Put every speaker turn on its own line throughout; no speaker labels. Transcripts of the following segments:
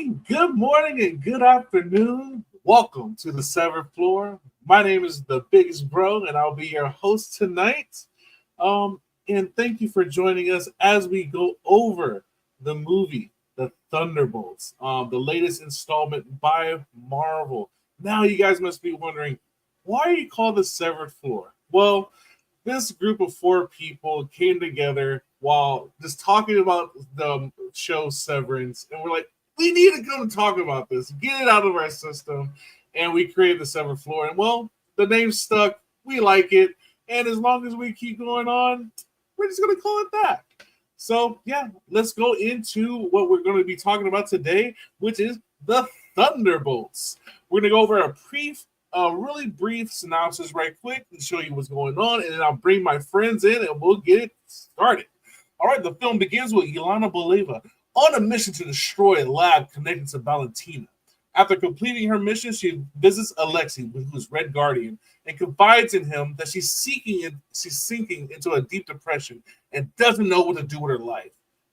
evening, good morning, and good afternoon. Welcome to the Seventh Floor. My name is the Biggest Bro, and I'll be your host tonight. And thank you for joining us as we go over the movie, The Thunderbolts, the latest installment by Marvel. Now, you guys must be wondering, why are you called the Seventh Floor? Well, this group of four people came together while just talking about the show Severance, and we're like, we need to come and talk about this, get it out of our system, and we created the Seventh Floor. And well, the name stuck, we like it, and as long as we keep going on, we're just going to call it that. So yeah, let's go into what we're going to be talking about today, which is the Thunderbolts. We're going to go over a really brief synopsis right quick and show you what's going on, and then I'll bring my friends in and we'll get it started. All right, the film begins with Yelena Belova on a mission to destroy a lab connected to Valentina. After completing her mission, she visits Alexei, who's Red Guardian, and confides in him that she's sinking into a deep depression and doesn't know what to do with her life.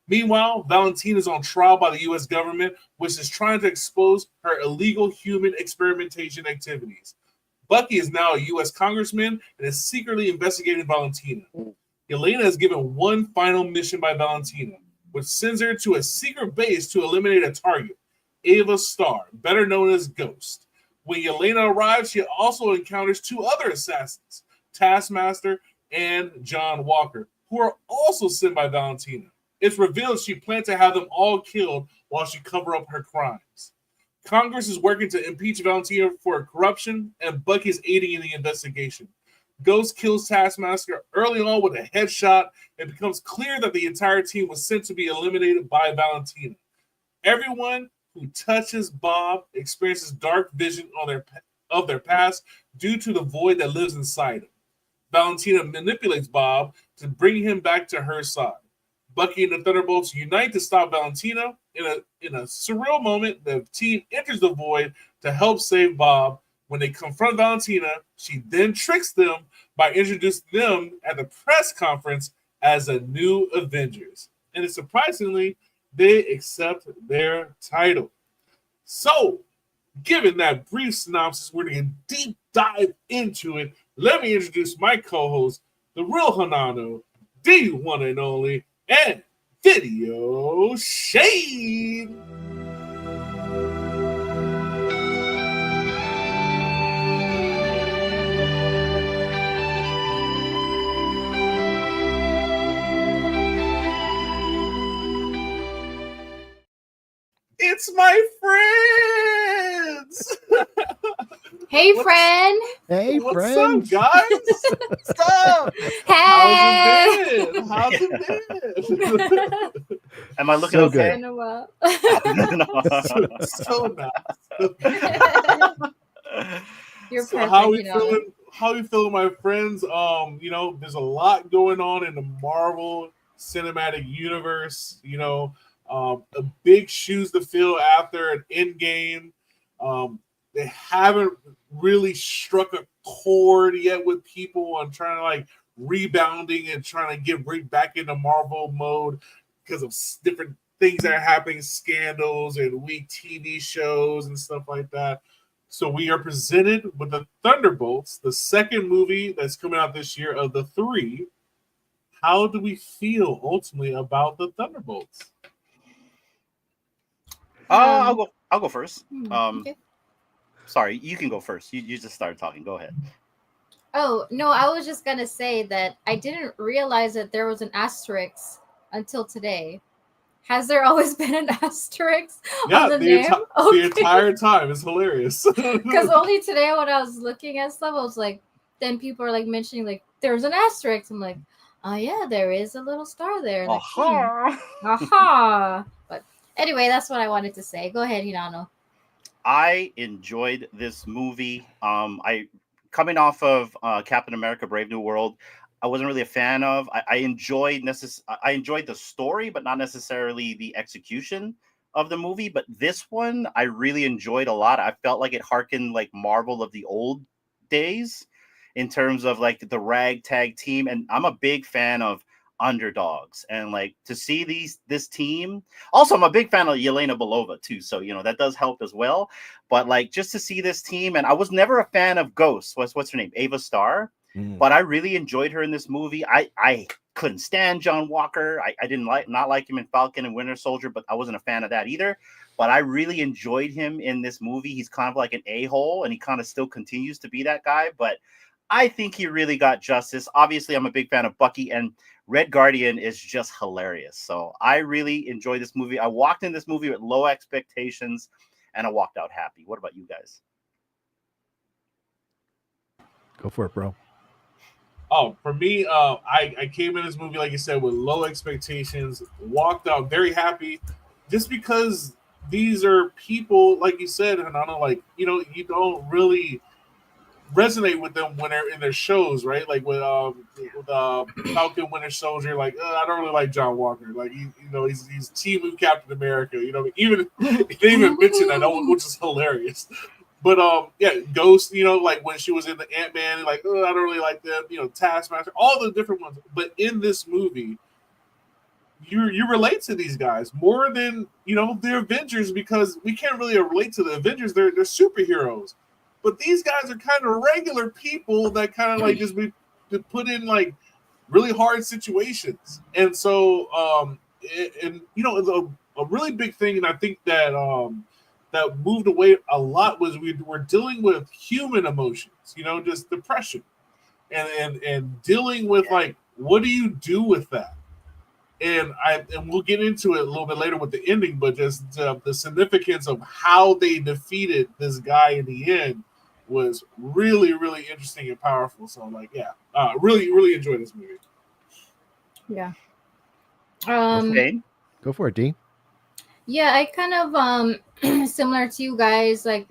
Meanwhile, Valentina is on trial by the U.S. government, which is trying to expose her illegal human experimentation activities. Bucky is now a U.S. congressman and is secretly investigating Valentina. Yelena is given one final mission by Valentina, which sends her to a secret base to eliminate a target, Ava Starr, better known as Ghost. When Yelena arrives, she also encounters two other assassins, Taskmaster and John Walker, who are also sent by Valentina. It's revealed she planned to have them all killed while she covered up her crimes. Congress is working to impeach Valentina for corruption, and Bucky is aiding in the investigation. Ghost kills Taskmaster early on with a headshot. It becomes clear that the entire team was sent to be eliminated by Valentina. Everyone who touches Bob experiences dark vision of their past due to the void that lives inside him. Valentina manipulates Bob to bring him back to her side. Bucky and the Thunderbolts unite to stop Valentina. In a surreal moment, the team enters the void to help save Bob. When they confront Valentina, she then tricks them by introducing them at the press conference as a new Avengers. And surprisingly, they accept their title. So, given that brief synopsis, we're going to deep dive into it. Let me introduce my co-host, the real Hanano, the one and only, and VideoShane. It's my friends.
Hey, friend.
Hey,
What's
friend.
up, guys? What's up?
Hey.
How's it been?
Am I looking
So
okay?
Been a while.
So nice.
You're
So
perfect.
how we
you know.
feeling? How we feeling, my friends? There's a lot going on in the Marvel Cinematic Universe. A big shoes to fill after an Endgame. They haven't really struck a chord yet with people on trying to rebounding and trying to get right back into Marvel mode because of different things that are happening, scandals and weak TV shows and stuff like that. So we are presented with the Thunderbolts, the second movie that's coming out this year of the three. How do we feel ultimately about the Thunderbolts?
I'll go first.
Okay.
Sorry, you can go first. You just started talking. Go ahead.
Oh, no, I was just going to say that I didn't realize that there was an asterisk until today. Has there always been an asterisk on the name?
The entire time. It's hilarious.
Because only today when I was looking at stuff, I was like, then people are mentioning there's an asterisk. I'm like, oh yeah, there is a little star there. Aha. But anyway, that's what I wanted to say. Go ahead, Hinano.
I enjoyed this movie. I coming off of Captain America: Brave New World, I wasn't really a fan of. I enjoyed the story, but not necessarily the execution of the movie. But this one, I really enjoyed a lot. I felt like it harkened like Marvel of the old days in terms of the ragtag team. And I'm a big fan of underdogs, and like to see this team. Also, I'm a big fan of Yelena Belova too, so that does help as well. But like just to see this team, and I was never a fan of Ghost. What's her name? Ava Starr. But I really enjoyed her in this movie. I couldn't stand John Walker. I didn't not like him in Falcon and Winter Soldier, but I wasn't a fan of that either. But I really enjoyed him in this movie. He's kind of like an a-hole, and he kind of still continues to be that guy. But I think he really got justice. Obviously, I'm a big fan of Bucky, and Red Guardian is just hilarious. So I really enjoyed this movie. I walked in this movie with low expectations, and I walked out happy. What about you guys?
Go for it, bro.
Oh, for me, I came in this movie, like you said, with low expectations, walked out very happy, just because these are people, like you said, and I don't like, you don't really resonate with them when they're in their shows, right? Like with Falcon Winter Soldier, like I don't really like John Walker, like he's team with Captain America, even they even mention that, which is hilarious. But yeah, Ghost, like when she was in the Ant-Man, like I don't really like them, Taskmaster, all the different ones. But in this movie, you relate to these guys more than the Avengers, because we can't really relate to the Avengers. They're superheroes, but these guys are kind of regular people that kind of like just be put in like really hard situations. And so a really big thing, and I think that that moved away a lot, was we were dealing with human emotions, just depression, and dealing with like, what do you do with that? And we'll get into it a little bit later with the ending, but just the significance of how they defeated this guy in the end was really, really interesting and powerful. So like, yeah, really, really enjoyed this movie.
Yeah.
Go for it, D.
Yeah, I kind of similar to you guys, like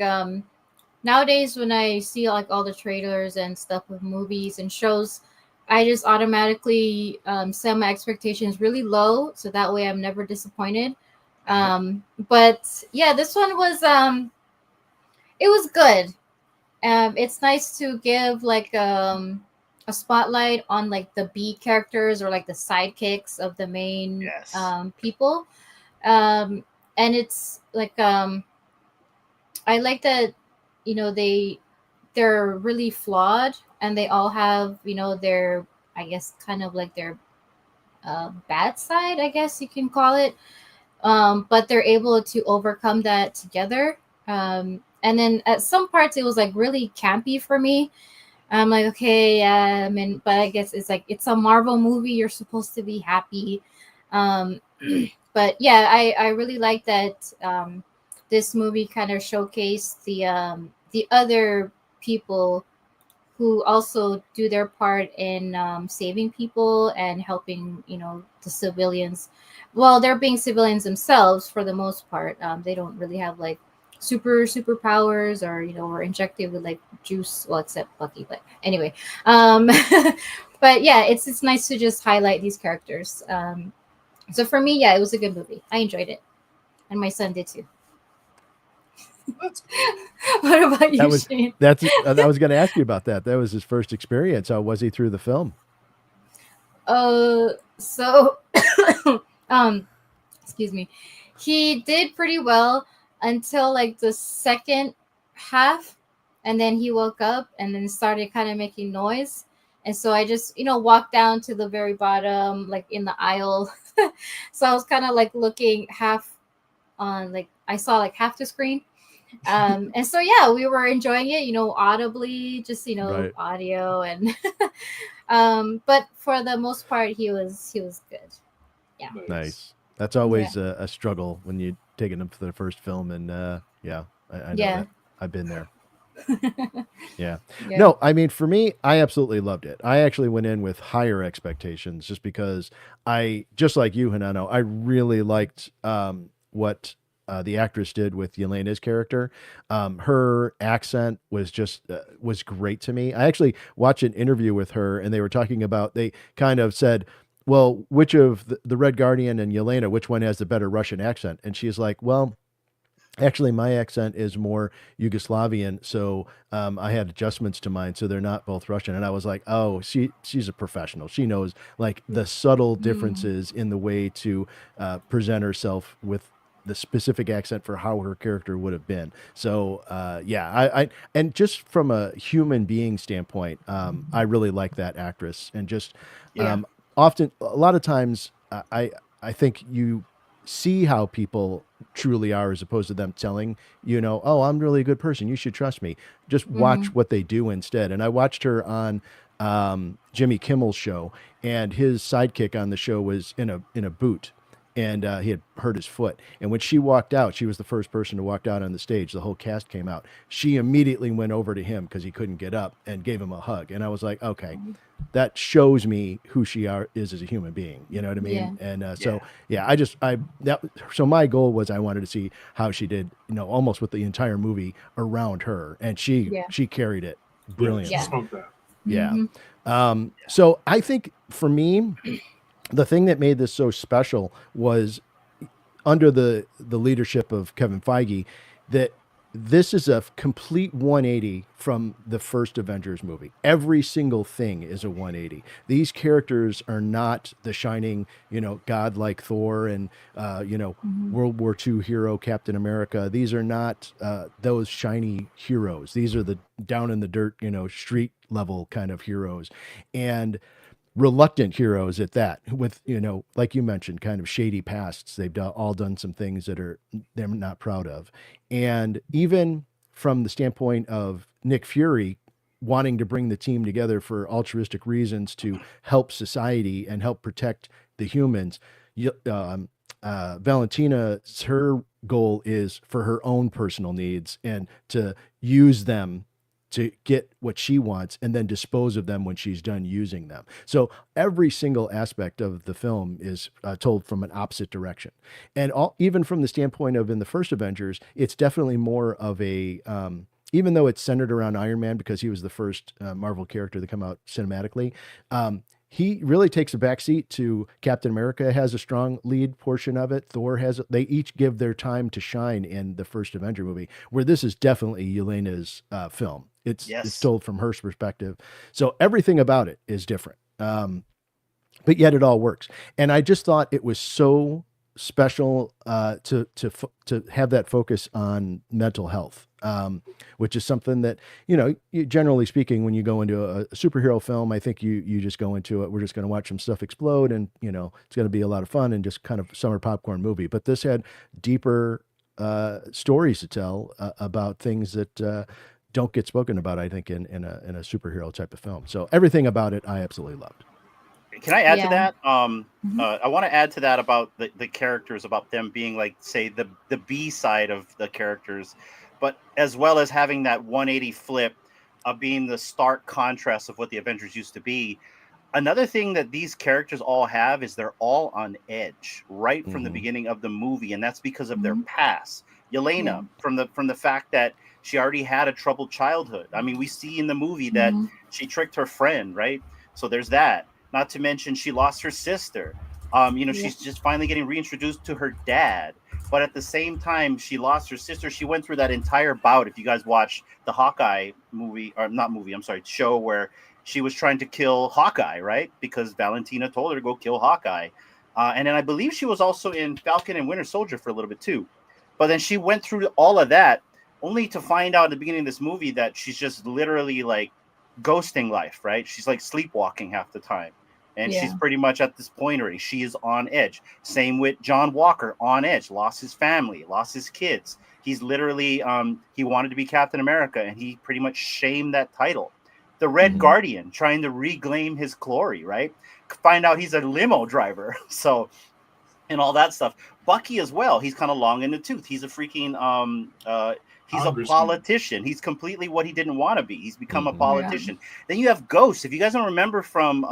nowadays when I see like all the trailers and stuff with movies and shows, I just automatically set my expectations really low, so that way I'm never disappointed. But yeah, this one was it was good. It's nice to give like a spotlight on like the B characters, or like the sidekicks of the main people. And it's like I like that they're really flawed, and they all have their, I guess, kind of like their bad side, I guess you can call it, but they're able to overcome that together. And then at some parts it was like really campy for me. I'm like, okay, yeah, but I guess it's like, it's a Marvel movie, you're supposed to be happy. But yeah, I really like that this movie kind of showcased the other people who also do their part in saving people and helping the civilians. Well, they're being civilians themselves for the most part. They don't really have like superpowers, or or injected with like juice, well, except Bucky. But anyway, but yeah, it's nice to just highlight these characters. So for me, yeah, it was a good movie. I enjoyed it, and my son did too. What about you, Shane?
I was going to ask you about that. That was his first experience. How was he through the film?
So excuse me, he did pretty well until like the second half, and then he woke up and then started kind of making noise. And so I just, walked down to the very bottom, like in the aisle. So I was kind of like looking half on, like, I saw like half the screen. And so, yeah, we were enjoying it, audibly, just,
Right.
audio. And, but for the most part, he was good. Yeah.
Nice. That's always a struggle when you're taking them for the first film. And yeah, I know that. I've been there. Yeah. No, I mean, for me, I absolutely loved it. I actually went in with higher expectations, just because just like you, Hanano, I really liked what the actress did with Yelena's character. Her accent was just was great to me. I actually watched an interview with her, and they were talking about, they kind of said, well, which of the Red Guardian and Yelena, which one has the better Russian accent? And she's like, well, Actually, my accent is more Yugoslavian, so I had adjustments to mine, so they're not both Russian. And I was like, oh, she's a professional. She knows like the subtle differences in the way to present herself with the specific accent for how her character would have been. So yeah, I and just from a human being standpoint, I really like that actress, and just often a lot of times I think you see how people truly are as opposed to them telling oh, I'm really a good person, you should trust me. Just watch what they do instead. And I watched her on Jimmy Kimmel's show, and his sidekick on the show was in a boot, and he had hurt his foot. And when she walked out, she was the first person to walk out on the stage. The whole cast came out. She immediately went over to him because he couldn't get up and gave him a hug. And I was like, okay, that shows me who she is as a human being. You know what I mean?
Yeah.
And so so my goal was I wanted to see how she did, almost with the entire movie around her, and she carried it brilliantly. So I think for me, the thing that made this so special was under the leadership of Kevin Feige, that this is a complete 180 from the first Avengers movie. Every single thing is a 180. These characters are not the shining, godlike Thor and, World War II hero Captain America. These are not those shiny heroes. These are the down in the dirt, street level kind of heroes. And reluctant heroes at that, with like you mentioned, kind of shady pasts. They've all done some things that they're not proud of. And even from the standpoint of Nick Fury wanting to bring the team together for altruistic reasons to help society and help protect the humans, Valentina, her goal is for her own personal needs and to use them to get what she wants and then dispose of them when she's done using them. So every single aspect of the film is told from an opposite direction. And even from the standpoint of in the first Avengers, it's definitely more of a, even though it's centered around Iron Man because he was the first Marvel character to come out cinematically, he really takes a backseat to Captain America. Has a strong lead portion of it. Thor has. They each give their time to shine in the first Avenger movie, where this is definitely Yelena's film. It's told from her perspective. So everything about it is different, but yet it all works. And I just thought it was so special to have that focus on mental health, which is something that, generally speaking, when you go into a superhero film, I think you just go into it, we're just going to watch some stuff explode and, it's going to be a lot of fun and just kind of summer popcorn movie. But this had deeper stories to tell about things that don't get spoken about, I think, in a superhero type of film. So everything about it, I absolutely loved.
Can I add to that? I want to add to that about the characters, about them being like, say, the B side of the characters, but as well as having that 180 flip of being the stark contrast of what the Avengers used to be. Another thing that these characters all have is they're all on edge right from the beginning of the movie, and that's because of their past. Yelena, from the fact that she already had a troubled childhood. I mean, we see in the movie that she tricked her friend, right? So there's that. Not to mention she lost her sister. She's just finally getting reintroduced to her dad. But at the same time, she lost her sister. She went through that entire bout. If you guys watch the Hawkeye show where she was trying to kill Hawkeye, right? Because Valentina told her to go kill Hawkeye. And then I believe she was also in Falcon and Winter Soldier for a little bit too. But then she went through all of that only to find out at the beginning of this movie that she's just literally like ghosting life, right? She's like sleepwalking half the time. And she's pretty much at this point already. She is on edge. Same with John Walker, on edge. Lost his family, lost his kids. He's literally, he wanted to be Captain America, and he pretty much shamed that title. The Red Guardian, trying to reclaim his glory, right? Find out he's a limo driver. So, and all that stuff. Bucky as well. He's kind of long in the tooth. He's a freaking, he's a politician. He's completely what he didn't want to be. He's become a politician. Then you have Ghost. If you guys don't remember from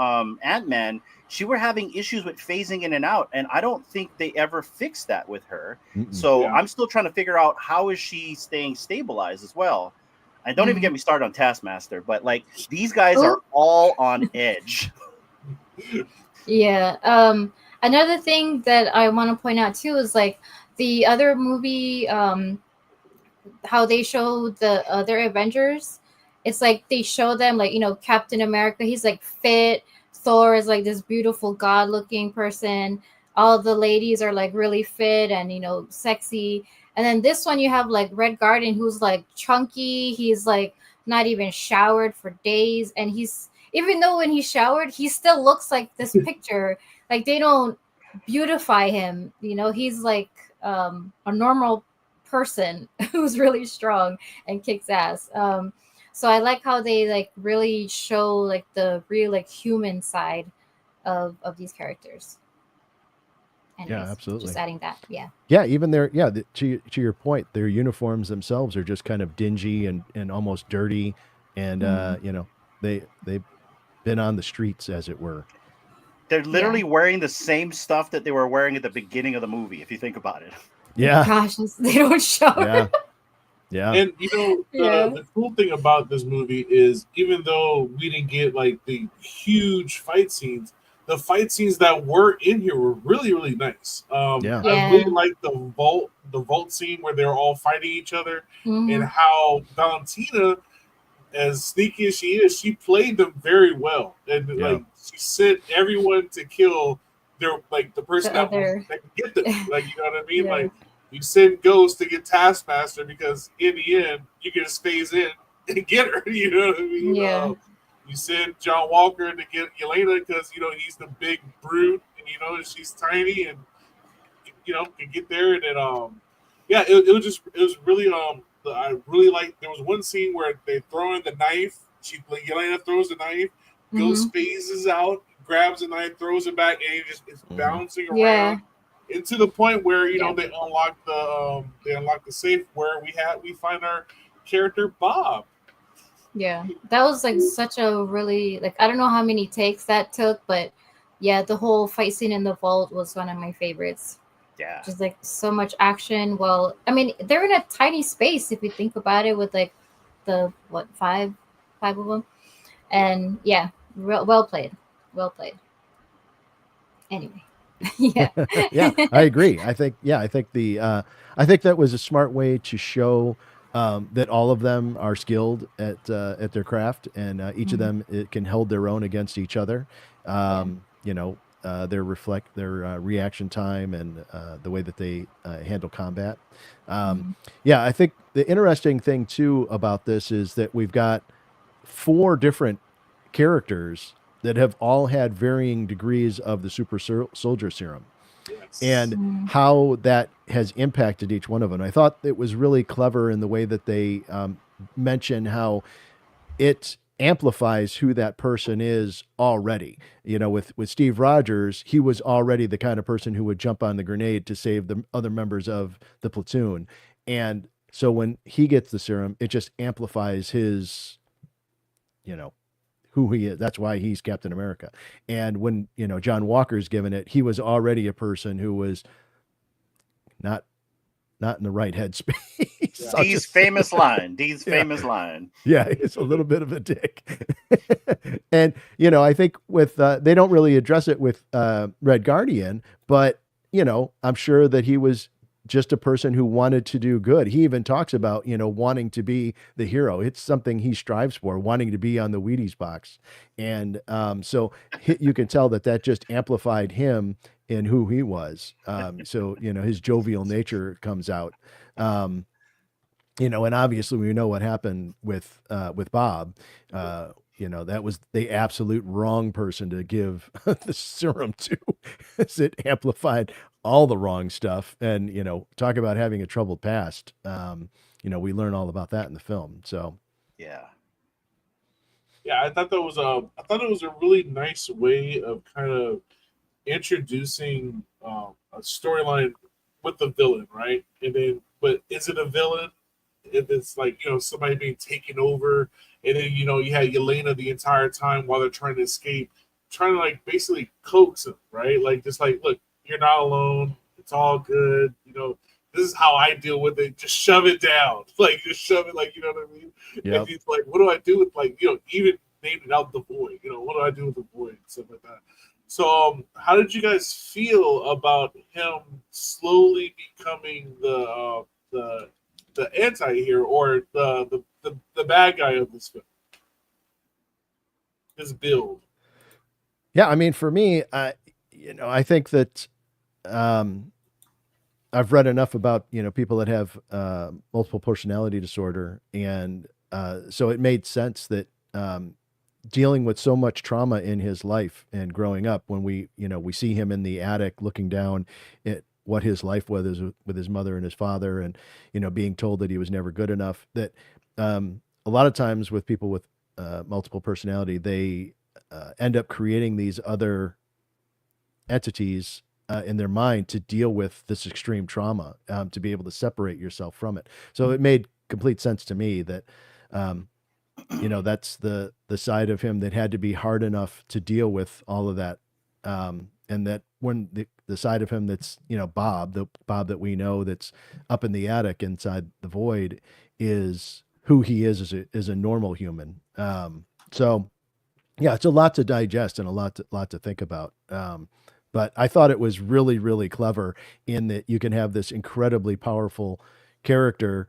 Ant-Man, she were having issues with phasing in and out, and I don't think they ever fixed that with her. So I'm still trying to figure out how is she staying stabilized as well. And don't even get me started on Taskmaster, but like these guys are all on edge.
Another thing that I want to point out too is like the other movie how they show the other Avengers. It's like they show them like, you know, Captain America, he's like fit. Thor is like this beautiful god looking person. All the ladies are like really fit and, you know, sexy. And then this one you have like Red Guardian, who's like chunky. He's like not even showered for days. And he's, even though when he showered, he still looks like this picture. Like they don't beautify him. You know, he's like a normal person who's really strong and kicks ass. So I like how they like really show like the real like human side of these characters. Anyways,
yeah, absolutely.
Just adding that. Yeah.
Yeah, even their to your point, their uniforms themselves are just kind of dingy and almost dirty, and you know, they've been on the streets, as it were.
They're literally wearing the same stuff that they were wearing at the beginning of the movie, if you think about it.
Yeah.
Gosh, they don't show.
Yeah. Yeah.
And you know, the cool thing about this movie is, even though we didn't get like the huge fight scenes, the fight scenes that were in here were really, really nice. I really like the vault scene where they're all fighting each other, and how Valentina, as sneaky as she is, she played them very well, and like she sent everyone to kill their like the person that can get them. Like, you know what I mean? Like, you send Ghost to get Taskmaster because in the end you can just phase in and get her. You know what I mean?
Yeah.
You send John Walker to get Yelena because, you know, he's the big brute, and you know she's tiny, and you know can get there. And then it was really I really liked. There was one scene where they throw in the knife. Yelena throws the knife, Ghost phases out, grabs the knife, throws it back, and it's bouncing around.
Yeah.
And to the point where, you know, they unlock the safe where we find our character Bob.
Yeah, that was like such a really, like, I don't know how many takes that took, but yeah, the whole fight scene in the vault was one of my favorites.
Yeah,
just like so much action. Well, I mean, they're in a tiny space if you think about it, with like the five of them, and yeah, well played. Anyway. Yeah.
Yeah, I agree. I think that was a smart way to show that all of them are skilled at their craft, and each of them can hold their own against each other. You know, their reaction time and the way that they handle combat. Yeah, I think the interesting thing too about this is that we've got 4 different characters that have all had varying degrees of the super soldier serum, and how that has impacted each one of them. I thought it was really clever in the way that they mention how it amplifies who that person is already. You know, with Steve Rogers, he was already the kind of person who would jump on the grenade to save the other members of the platoon. And so when he gets the serum, it just amplifies his, you know, who he is. That's why he's Captain America. And when, you know, John Walker's given it, he was already a person who was not in the right headspace.
Dee's famous line. Famous line.
Yeah, it's a little bit of a dick. And, you know, I think with, they don't really address it with Red Guardian, but, you know, I'm sure that he was just a person who wanted to do good. He even talks about, you know, wanting to be the hero. It's something he strives for, wanting to be on the Wheaties box. And so you can tell that just amplified him in who he was. So, you know, his jovial nature comes out. You know, and obviously we know what happened with Bob. You know, that was the absolute wrong person to give the serum to, as it amplified all the wrong stuff. And, you know, talk about having a troubled past. You know, we learn all about that in the film. So,
yeah, I thought it was a really nice way of kind of introducing a storyline with the villain, right? And then, but is it a villain if it's like, you know, somebody being taken over, and then, you know, you had Yelena the entire time while they're trying to escape, trying to like basically coax him, right? Like, just like, look, you're not alone. It's all good. You know, this is how I deal with it. Just shove it down. Like, just shove it. Like, you know what I mean?
Yep.
And he's like, what do I do with, like, you know, even naming out the void? You know, what do I do with the void and stuff like that? So, how did you guys feel about him slowly becoming the the anti-hero or the bad guy of this film? His build.
Yeah, I mean, for me, I think that I've read enough about people that have multiple personality disorder, and so it made sense that dealing with so much trauma in his life and growing up, when we see him in the attic looking down at what his life was with his mother and his father, and being told that he was never good enough, that a lot of times with people with multiple personality, they end up creating these other entities in their mind to deal with this extreme trauma, to be able to separate yourself from it. So it made complete sense to me that that's the side of him that had to be hard enough to deal with all of that, and that when the side of him that's Bob, the Bob that we know that's up in the attic inside the void, is who he is as a normal human. So yeah, it's a lot to digest and a lot to think about. But I thought it was really, really clever in that you can have this incredibly powerful character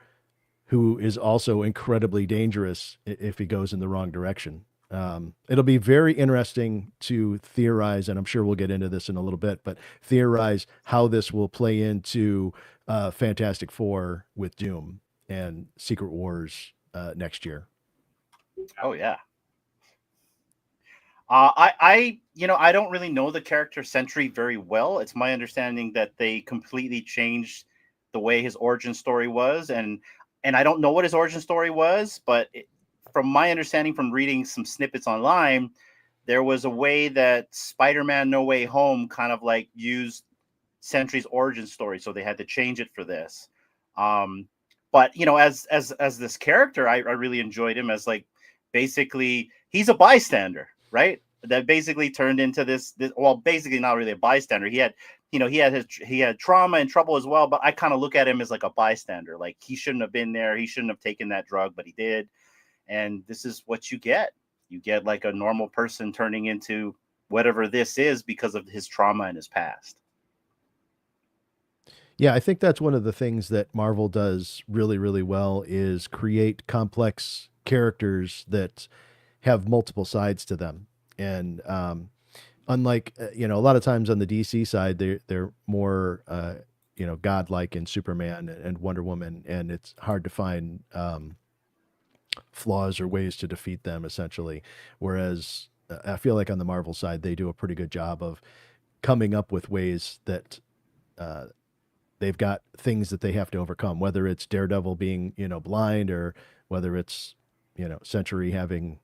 who is also incredibly dangerous if he goes in the wrong direction. It'll be very interesting to theorize, and I'm sure we'll get into this in a little bit, but theorize how this will play into Fantastic Four with Doom and Secret Wars next year.
Oh yeah. I don't really know the character Sentry very well. It's my understanding that they completely changed the way his origin story was, and I don't know what his origin story was, but from my understanding from reading some snippets online, there was a way that Spider-Man No Way Home kind of like used Sentry's origin story, so they had to change it for this. But as this character, I really enjoyed him as like basically he's a bystander, right? That basically turned into this well, basically not really a bystander. He had trauma and trouble as well, but I kind of look at him as like a bystander. Like he shouldn't have been there. He shouldn't have taken that drug, but he did. And this is what you get. You get like a normal person turning into whatever this is because of his trauma in his past.
Yeah, I think that's one of the things that Marvel does really, really well is create complex characters that have multiple sides to them. And unlike, a lot of times on the DC side, they're more, godlike in Superman and Wonder Woman, and it's hard to find flaws or ways to defeat them, essentially. Whereas I feel like on the Marvel side, they do a pretty good job of coming up with ways that they've got things that they have to overcome, whether it's Daredevil being, blind, or whether it's, Sentry having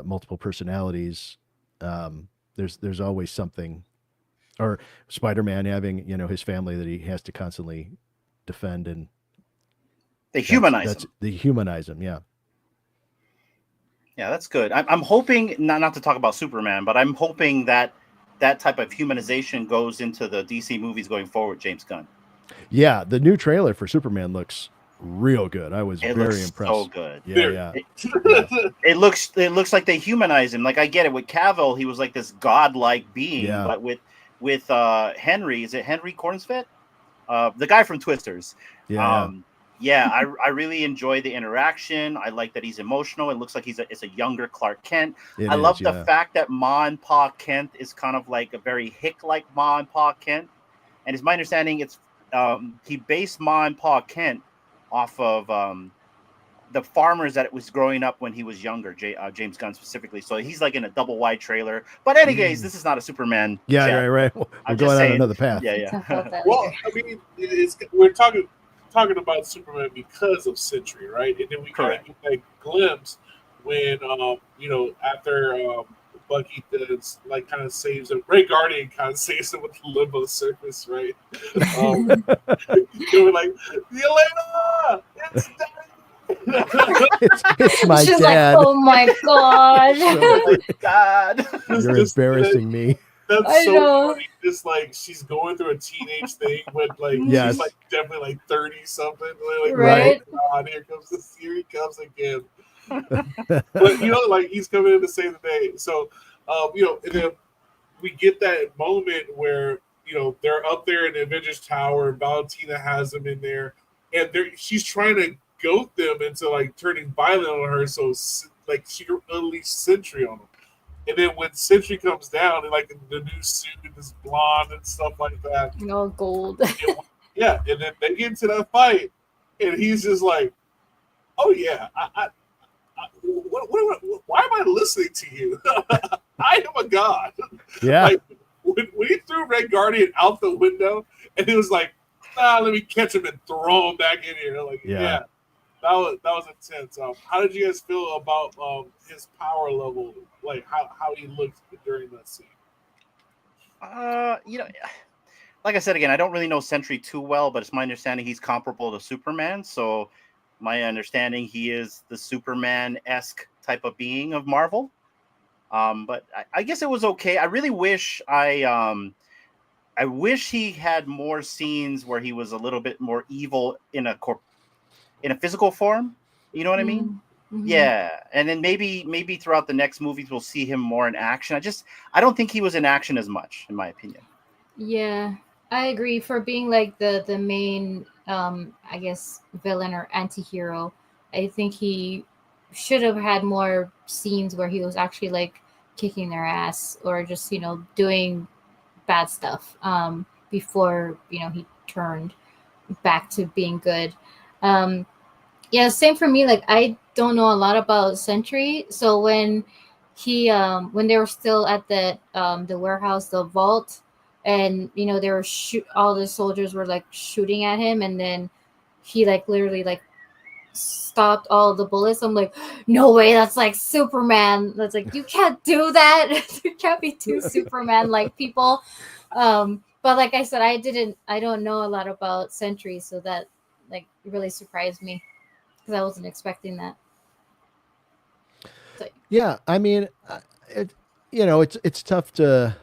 multiple personalities. There's always something, or Spider-Man having, his family that he has to constantly defend, and
they humanize him.
They humanize him. Yeah.
Yeah, that's good. I'm hoping not to talk about Superman, but I'm hoping that type of humanization goes into the DC movies going forward, James Gunn.
Yeah, the new trailer for Superman looks real good. I was very impressed.
So good.
Yeah.
It looks like they humanize him. Like I get it with Cavill, he was like this godlike being, but with Henry, is it Henry Cornsfit? The guy from Twisters. I really enjoy the interaction. I like that he's emotional. It looks like it's a younger Clark Kent. I love the fact that Ma and Pa Kent is kind of like a very Hick-like Ma and Pa Kent. And it's my understanding it's he based Ma and Pa Kent off of the farmers that it was growing up when he was younger, James Gunn specifically. So he's like in a double wide trailer. But anyways, this is not a Superman.
Yeah, right. We're going on another path.
Yeah.
Well, I mean, we're talking about Superman because of Sentry, right? And then we kind of get that glimpse when after Bucky does kind of saves him. Ray Guardian kind of saves him with the limbo surface, right? They were like, Yelena, it's Daddy.
it's my
She's
dad.
Like, oh my god!
Oh my god!
You're embarrassing me.
That's so funny. Just like she's going through a teenage thing, but she's like definitely like 30 something.
Right.
Oh, here he comes again. But he's coming in to save the day. So and then we get that moment where they're up there in the Avengers Tower and Valentina has them in there, and she's trying to goat them into like turning violent on her, so like she can unleash Sentry on them. And then when Sentry comes down and like the new suit is blonde and stuff like that,
all gold.
yeah, and then they get into that fight, and he's just like, "Oh yeah, why am I listening to you? I am a god."
Yeah.
Like when he threw Red Guardian out the window, and he was like, let me catch him and throw him back in here. Like, yeah, that was intense. How did you guys feel about his power level? Like how he looked during that scene?
Like I said again, I don't really know Sentry too well, but it's my understanding he's comparable to Superman. So my understanding he is the Superman-esque type of being of Marvel. But I guess it was okay. I really wish I wish he had more scenes where he was a little bit more evil in a physical form. You know what I mean? Mm-hmm. Yeah. And then maybe throughout the next movies we'll see him more in action. I don't think he was in action as much, in my opinion.
Yeah, I agree. For being like the main I guess villain or anti-hero, I think he should have had more scenes where he was actually like kicking their ass or just, doing bad stuff before, he turned back to being good. Yeah, same for me. Like, I don't know a lot about Sentry. So when when they were still at the warehouse, the vault, and, they were all the soldiers were like shooting at him, and then he like literally like stopped all the bullets. I'm like, no way, that's like Superman. That's like, you can't do that. You can't be too Superman like people. But like I said, I don't know a lot about Sentry, so that like really surprised me because I wasn't expecting that. So,
yeah, I mean, it's tough to,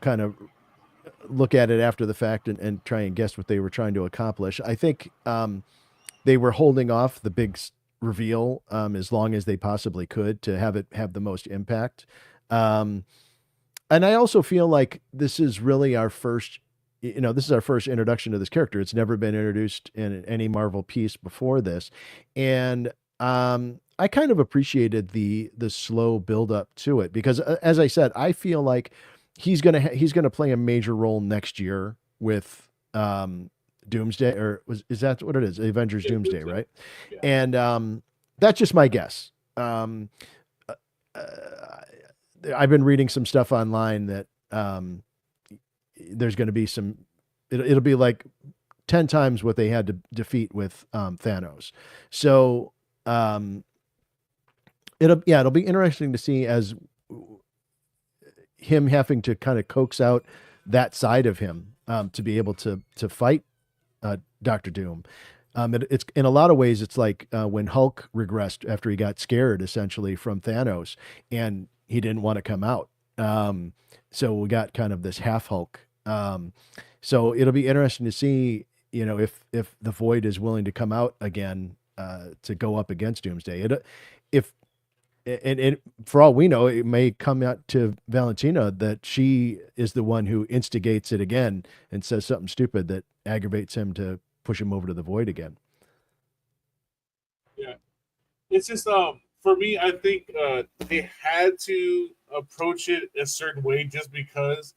kind of look at it after the fact and try and guess what they were trying to accomplish. I think they were holding off the big reveal as long as they possibly could to have it have the most impact. And I also feel like this is really our first, this is our first introduction to this character. It's never been introduced in any Marvel piece before this. And I kind of appreciated the slow build up to it because as I said, I feel like he's going to play a major role next year with Doomsday, or is that what it is? Avengers Doomsday, right? Yeah. And that's just my guess. I've been reading some stuff online that there's going to be some. It'll be like 10 times what they had to defeat with Thanos. So it'll be interesting to see as him having to kind of coax out that side of him to be able to fight Dr. Doom. It's in a lot of ways, it's like when Hulk regressed after he got scared essentially from Thanos and he didn't want to come out. So we got kind of this half Hulk. So it'll be interesting to see, if the Void is willing to come out again to go up against Doomsday. And for all we know, it may come out to Valentina that she is the one who instigates it again and says something stupid that aggravates him to push him over to the Void again.
Yeah, it's just for me, I think they had to approach it a certain way just because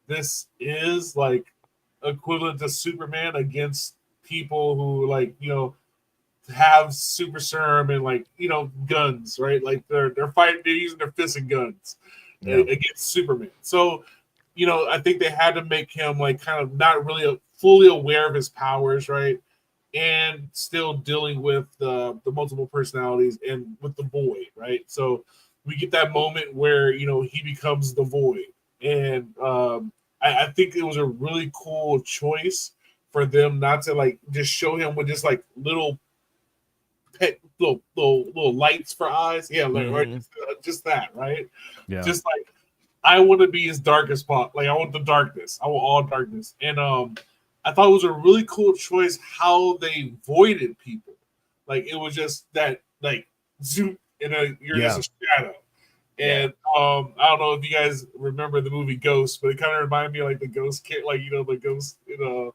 this is like equivalent to Superman against people who have super serum and guns, right? Like they're fighting, they're using their fists and guns against Superman. So, I think they had to make him like kind of not really fully aware of his powers, right? And still dealing with the multiple personalities and with the Void, right? So we get that moment where he becomes the Void, and I think it was a really cool choice for them not to like just show him with just like little lights for eyes, right? Just that, right?
Yeah.
Just like I want to be as dark as possible. Like I want the darkness. I want all darkness. And I thought it was a really cool choice how they voided people. Like it was just that like zoom you're just a shadow. And I don't know if you guys remember the movie Ghost, but it kind of reminded me of like the Ghost kid, like the Ghost, the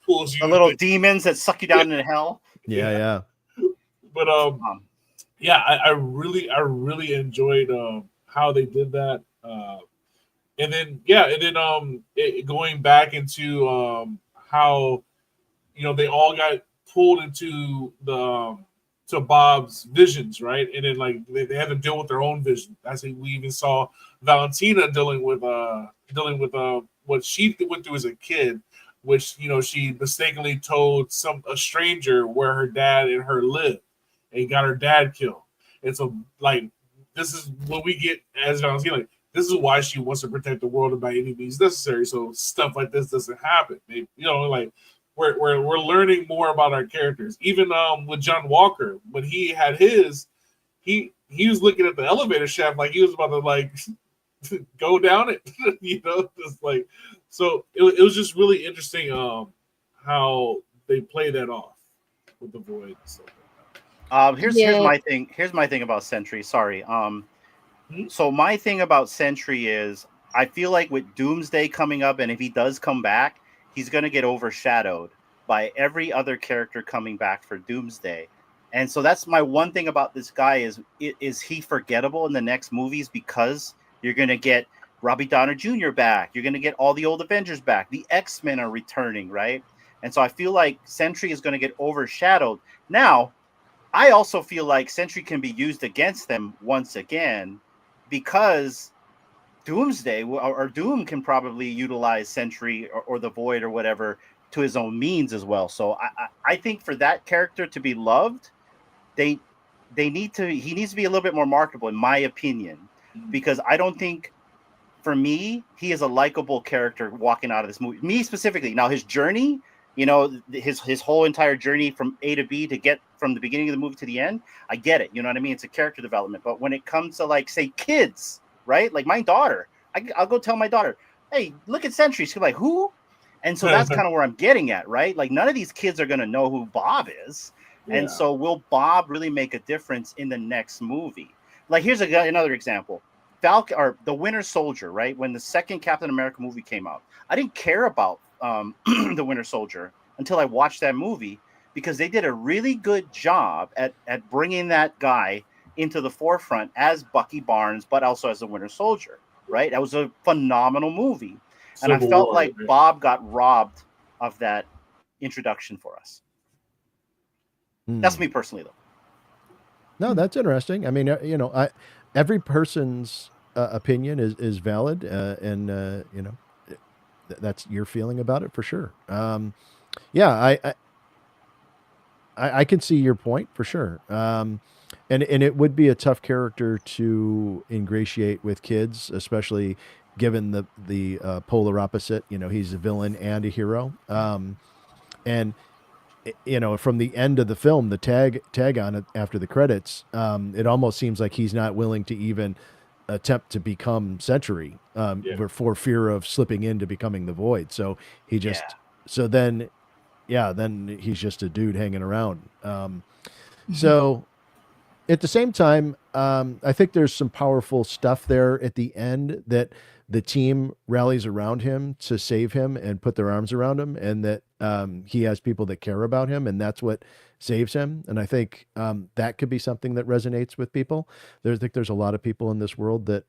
pulls you.
The little demons that suck you down into hell.
Yeah.
But yeah, I really enjoyed how they did that. And then going back into how they all got pulled into the to Bob's visions, right? And then like they had to deal with their own vision. That's we even saw Valentina dealing with what she went through as a kid, which she mistakenly told a stranger where her dad and her lived, and got her dad killed. And so like this is what we get as Valentina. Like, this is why she wants to protect the world by any means necessary, so stuff like this doesn't happen. Like we're learning more about our characters. Even with John Walker, when he had his, he was looking at the elevator shaft like he was about to like go down it, just like. So it was just really interesting how they play that off with the Void and stuff like that.
Here's my thing. Here's my thing about Sentry. Sorry. So my thing about Sentry is I feel like with Doomsday coming up, and if he does come back, he's going to get overshadowed by every other character coming back for Doomsday. And so that's my one thing about this guy is he forgettable in the next movies, because you're going to get Robbie Downey Jr. back. You're going to get all the old Avengers back. The X-Men are returning, right? And so I feel like Sentry is going to get overshadowed. Now, I also feel like Sentry can be used against them once again, because Doomsday or Doom can probably utilize Sentry or the Void or whatever to his own means as well. So I think for that character to be loved, he needs to be a little bit more marketable, in my opinion, because I don't think, for me, he is a likable character walking out of this movie. Me specifically. Now his journey, his whole entire journey from A to B to get from the beginning of the movie to the end, I get it. You know what I mean? It's a character development. But when it comes to, like, say, kids, right? Like my daughter, I'll go tell my daughter, hey, look at Sentry. She's like, who? And so that's kind of where I'm getting at, right? Like, none of these kids are going to know who Bob is. Yeah. And so will Bob really make a difference in the next movie? Like, here's another example. The Winter Soldier, right? When the second Captain America movie came out, I didn't care about the Winter Soldier until I watched that movie, because they did a really good job at bringing that guy into the forefront as Bucky Barnes, but also as the Winter Soldier, right? That was a phenomenal movie. And I felt like Bob got robbed of that introduction for us. That's me personally, though.
No, that's interesting. I mean, every person's opinion is valid, and that's your feeling about it for sure. I can see your point for sure. And it would be a tough character to ingratiate with kids, especially given the polar opposite. He's a villain and a hero. And from the end of the film, the tag on it after the credits, it almost seems like he's not willing to even attempt to become Sentry, for fear of slipping into becoming the Void. So he just, then he's just a dude hanging around. So at the same time, I think there's some powerful stuff there at the end, that the team rallies around him to save him and put their arms around him, and that he has people that care about him, and that's what saves him. And I think that could be something that resonates with people. I think there's a lot of people in this world that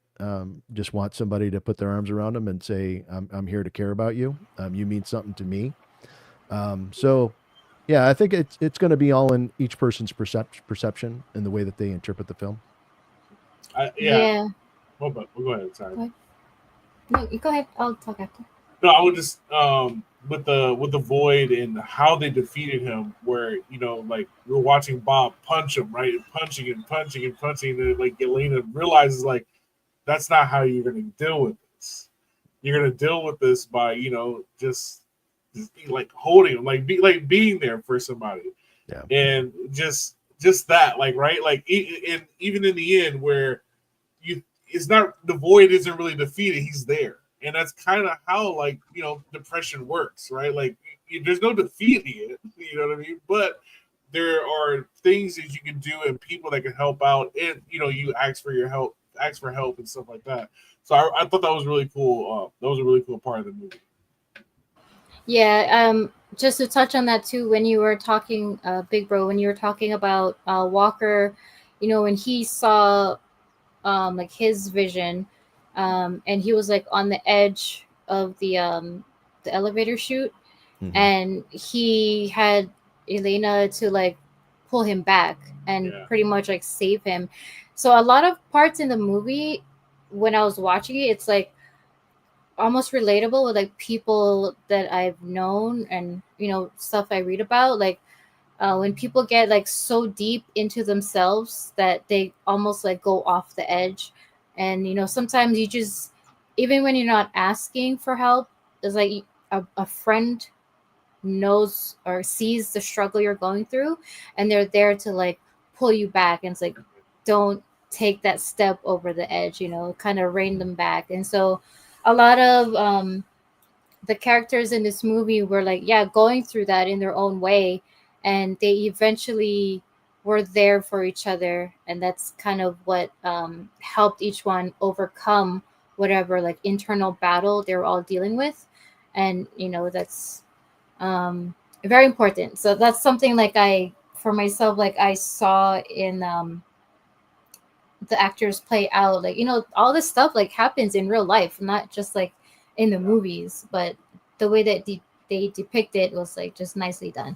just want somebody to put their arms around them and say, I'm here to care about you. You mean something to me. So yeah, I think it's going to be all in each person's perception and the way that they interpret the film.
Yeah.
Well, but we'll go ahead. Sorry.
Go ahead. No, you go ahead. I'll talk after.
No, I would just with the Void and how they defeated him, where like we're watching Bob punch him, right, punching, and like Elena realizes like that's not how you're going to deal with this. You're going to deal with this by just like holding him, like being there for somebody, and just that, like, right, like and even in the end where it's not, the Void isn't really defeated, he's there. And that's kind of how, like, depression works, right? Like, there's no defeating it, you know what I mean? But there are things that you can do and people that can help out, and you ask for help and stuff like that. So I thought that was really cool. That was a really cool part of the movie.
Yeah, just to touch on that too, when you were talking, Big Bro, when you were talking about Walker, when he saw like his vision, and he was like on the edge of the elevator chute, and he had Elena to like pull him back and pretty much like save him. So a lot of parts in the movie, when I was watching it, it's like almost relatable with like people that I've known and stuff I read about. Like when people get like so deep into themselves that they almost like go off the edge, and sometimes you just, even when you're not asking for help, it's like a friend knows or sees the struggle you're going through, and they're there to like pull you back, and it's like, don't take that step over the edge, kind of rein them back. And so a lot of the characters in this movie were like, going through that in their own way, and they eventually were there for each other, and that's kind of what helped each one overcome whatever like internal battle they were all dealing with. And that's very important. So that's something like for myself, like I saw in the actors play out, like all this stuff like happens in real life, not just like in the movies, but the way that they depict it was like just nicely done.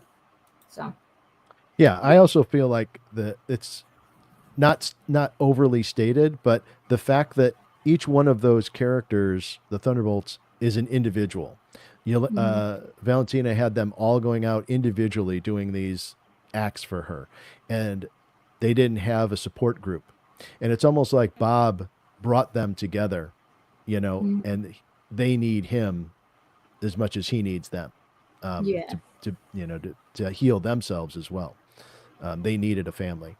So
yeah, I also feel like it's not overly stated, but the fact that each one of those characters, the Thunderbolts, is an individual. Valentina had them all going out individually doing these acts for her, and they didn't have a support group. And it's almost like Bob brought them together, and they need him as much as he needs them, to heal themselves as well. They needed a family.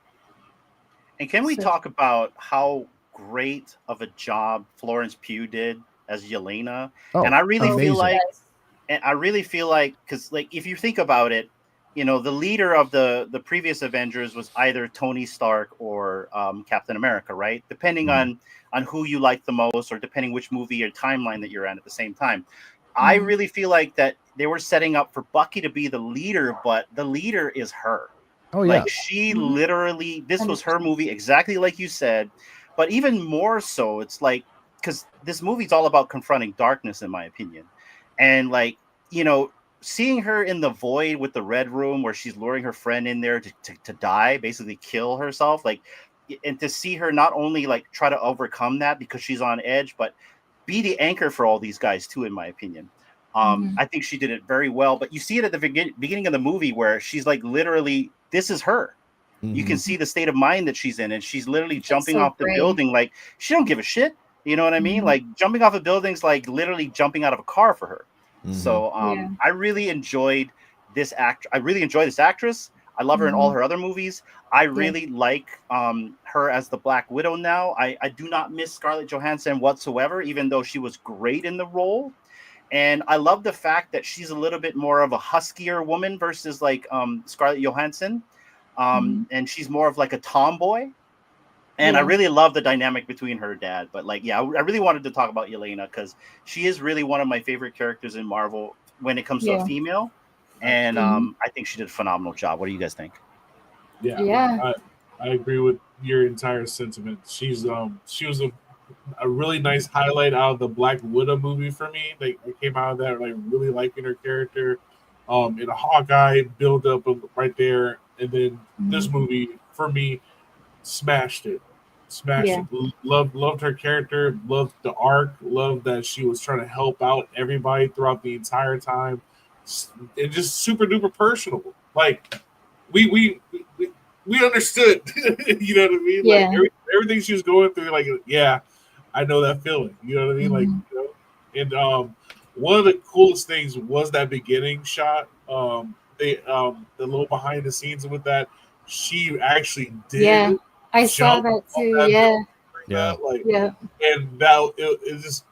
And can we talk about how great of a job Florence Pugh did as Yelena? And I really feel like, because like if you think about it, the leader of the previous Avengers was either Tony Stark or Captain America, right? Depending on who you like the most, or depending which movie or timeline that you're at the same time. I really feel like that they were setting up for Bucky to be the leader, but the leader is her.
Oh yeah.
Like she literally, this was her movie, exactly like you said. But even more so, it's like, because this movie's all about confronting darkness, in my opinion. And like, seeing her in the void with the red room where she's luring her friend in there to die, basically kill herself, like, and to see her not only like try to overcome that because she's on edge, but be the anchor for all these guys too, in my opinion. I think she did it very well. But you see it at the beginning of the movie where she's like, literally, this is her. You can see the state of mind that she's in, and she's literally jumping off the building like she don't give a shit. You know what I mean? Like jumping off of buildings, like literally jumping out of a car for her. So I really enjoyed this act. I really enjoy this actress. I love her in all her other movies. I really like her as the Black Widow now. I do not miss Scarlett Johansson whatsoever, even though she was great in the role. And I love the fact that she's a little bit more of a huskier woman versus like Scarlett Johansson. And she's more of like a tomboy. And I really love the dynamic between her dad. But like, I really wanted to talk about Yelena because she is really one of my favorite characters in Marvel when it comes to a female. And I think she did a phenomenal job. What do you guys think?
I agree with your entire sentiment. She was a really nice highlight out of the Black Widow movie for me. They came out of that like really liking her character. In a Hawkeye build up right there, and then this movie for me smashed it. Loved her character, loved the arc, loved that she was trying to help out everybody throughout the entire time. And just super duper personable. Like we understood. You know what I mean? Like everything she was going through, like, I know that feeling. You know what I mean? Like, and one of the coolest things was that beginning shot. The little behind the scenes with that, she actually did.
Yeah, I saw that too.
And that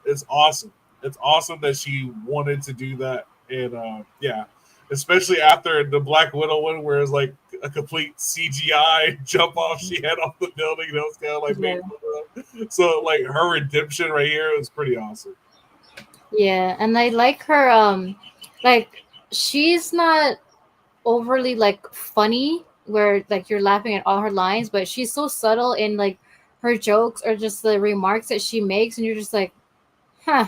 it's awesome. It's awesome that she wanted to do that, and especially after the Black Widow one, where it's like a complete CGI jump off she had off the building. That was kind of like made fun of. So like her redemption right here was pretty awesome.
Yeah, and I like her. Like she's not overly like funny where like you're laughing at all her lines, but she's so subtle in like her jokes or just the remarks that she makes, and you're just like, huh,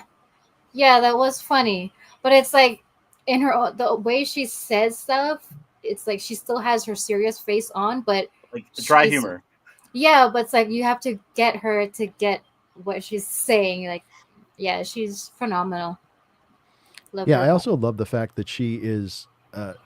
yeah, that was funny. But it's like in the way she says stuff, it's like she still has her serious face on, but
like dry humor.
Yeah, but it's like you have to get her to get what she's saying. Like, yeah, she's phenomenal. Love her.
I also love the fact that she is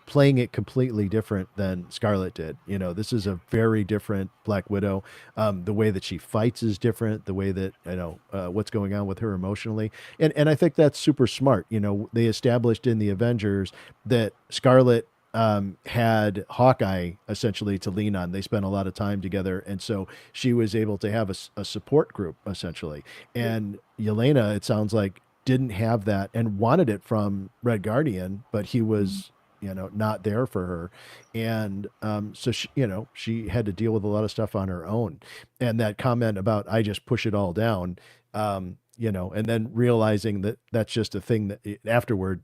playing it completely different than Scarlett did. You know, this is a very different Black Widow. The way that she fights is different. The way that, you know, what's going on with her emotionally. And I think that's super smart. You know, they established in the Avengers that Scarlett had Hawkeye essentially to lean on. They spent a lot of time together. And so she was able to have a support group essentially. And Yelena, it sounds like, didn't have that and wanted it from Red Guardian, but he was, you know, not there for her. And so she, you know, she had to deal with a lot of stuff on her own. And that comment about, I just push it all down, you know, and then realizing that that's just a thing that afterward,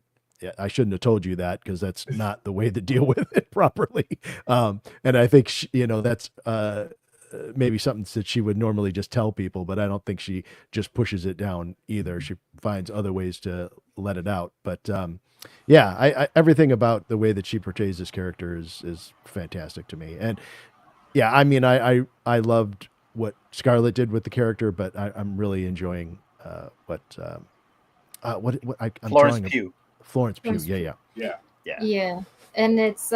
I shouldn't have told you that because that's not the way to deal with it properly. And I think, she, you know, that's maybe something that she would normally just tell people, but I don't think she just pushes it down either. She finds other ways to let it out. But yeah, I everything about the way that she portrays this character is fantastic to me. And yeah, I mean, I loved what Scarlett did with the character, but I'm really enjoying what I'm
Florence Pugh.
Florence Pugh. Yeah.
And it's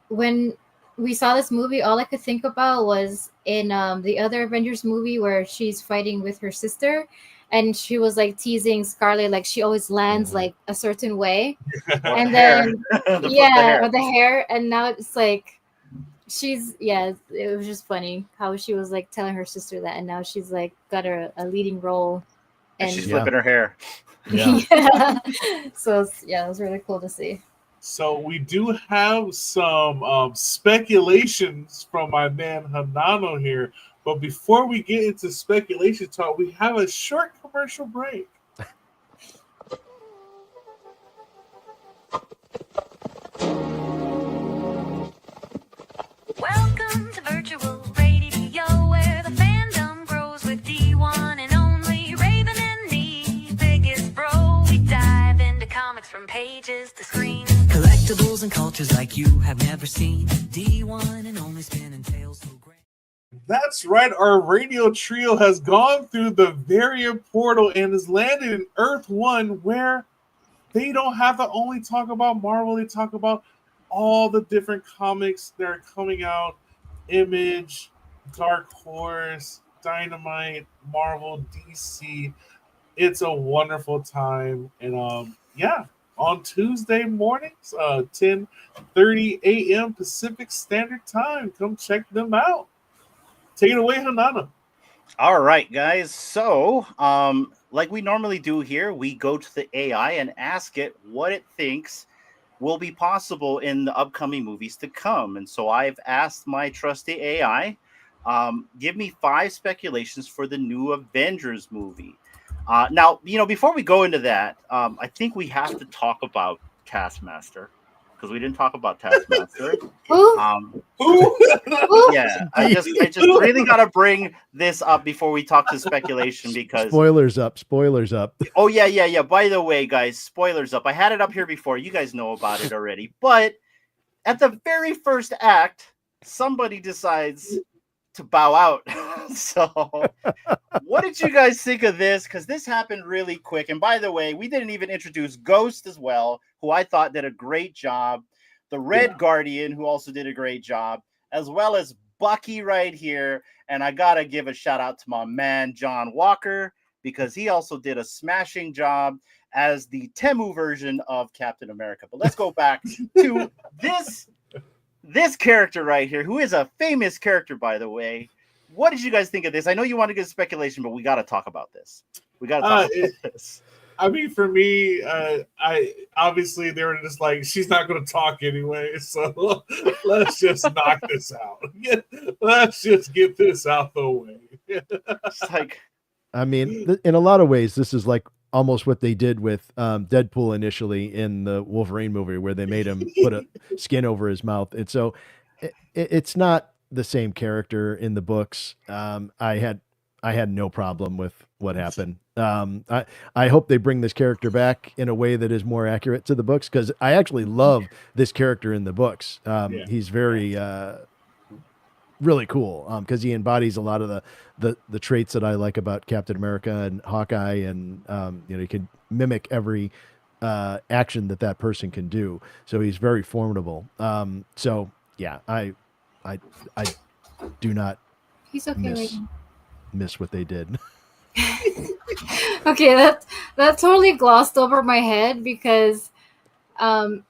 when we saw this movie, all I could think about was in the other Avengers movie where she's fighting with her sister, and she was like teasing Scarlett, like she always lands like a certain way, and then or the hair, and now it's like it was just funny how she was like telling her sister that, and now she's like got a leading role,
and she's flipping her hair.
So it was really cool to see.
So we do have some speculations from my man Hanano here. But before we get into speculation talk, we have a short commercial break.
Welcome to Virtual Radio, where the fandom grows with D1 and only Raven and me, Biggest Bro. We dive into comics from pages to screen. Collectibles and cultures like you have never seen. D1 and only spinning tales so great.
That's right. Our radio trio has gone through the variant portal and has landed in Earth 1, where they don't have to only talk about Marvel. They talk about all the different comics that are coming out. Image, Dark Horse, Dynamite, Marvel, DC. It's a wonderful time. And on Tuesday mornings, 10:30 a.m. Pacific Standard Time. Come check them out. Take it away, Hanana.
All right, guys. So, like we normally do here, we go to the AI and ask it what it thinks will be possible in the upcoming movies to come. And so I've asked my trusty AI, give me 5 speculations for the new Avengers movie. Now, you know, before we go into that, I think we have to talk about Taskmaster, because we didn't talk about Taskmaster. Yeah, I just really gotta bring this up before we talk to speculation, because
spoilers up.
Oh yeah. By the way, guys, spoilers up. I had it up here before. You guys know about it already. But at the very first act, somebody decides to bow out. So what did you guys think of this? Because this happened really quick. And by the way, we didn't even introduce Ghost as well, who I thought did a great job. The Red Guardian, who also did a great job, as well as Bucky right here. And I gotta give a shout out to my man John Walker, because he also did a smashing job as the Temu version of Captain America. But let's go back to this character right here, who is a famous character, by the way. What did you guys think of this? I know you want to get speculation, but we got to talk about this. About this.
I mean, for me, I obviously they were just like, she's not going to talk anyway, so let's just knock this out. Let's just get this out the way.
It's like,
I mean, in a lot of ways, this is like almost what they did with Deadpool initially in the Wolverine movie, where they made him put a skin over his mouth. And so it's not the same character in the books. I had no problem with what happened. I hope they bring this character back in a way that is more accurate to the books, because I actually love this character in the books. He's very really cool because he embodies a lot of the traits that I like about Captain America and Hawkeye, and he can mimic every action that person can do. So he's very formidable. So yeah, I do not
He's okay.
miss what they did.
Okay, that totally glossed over my head because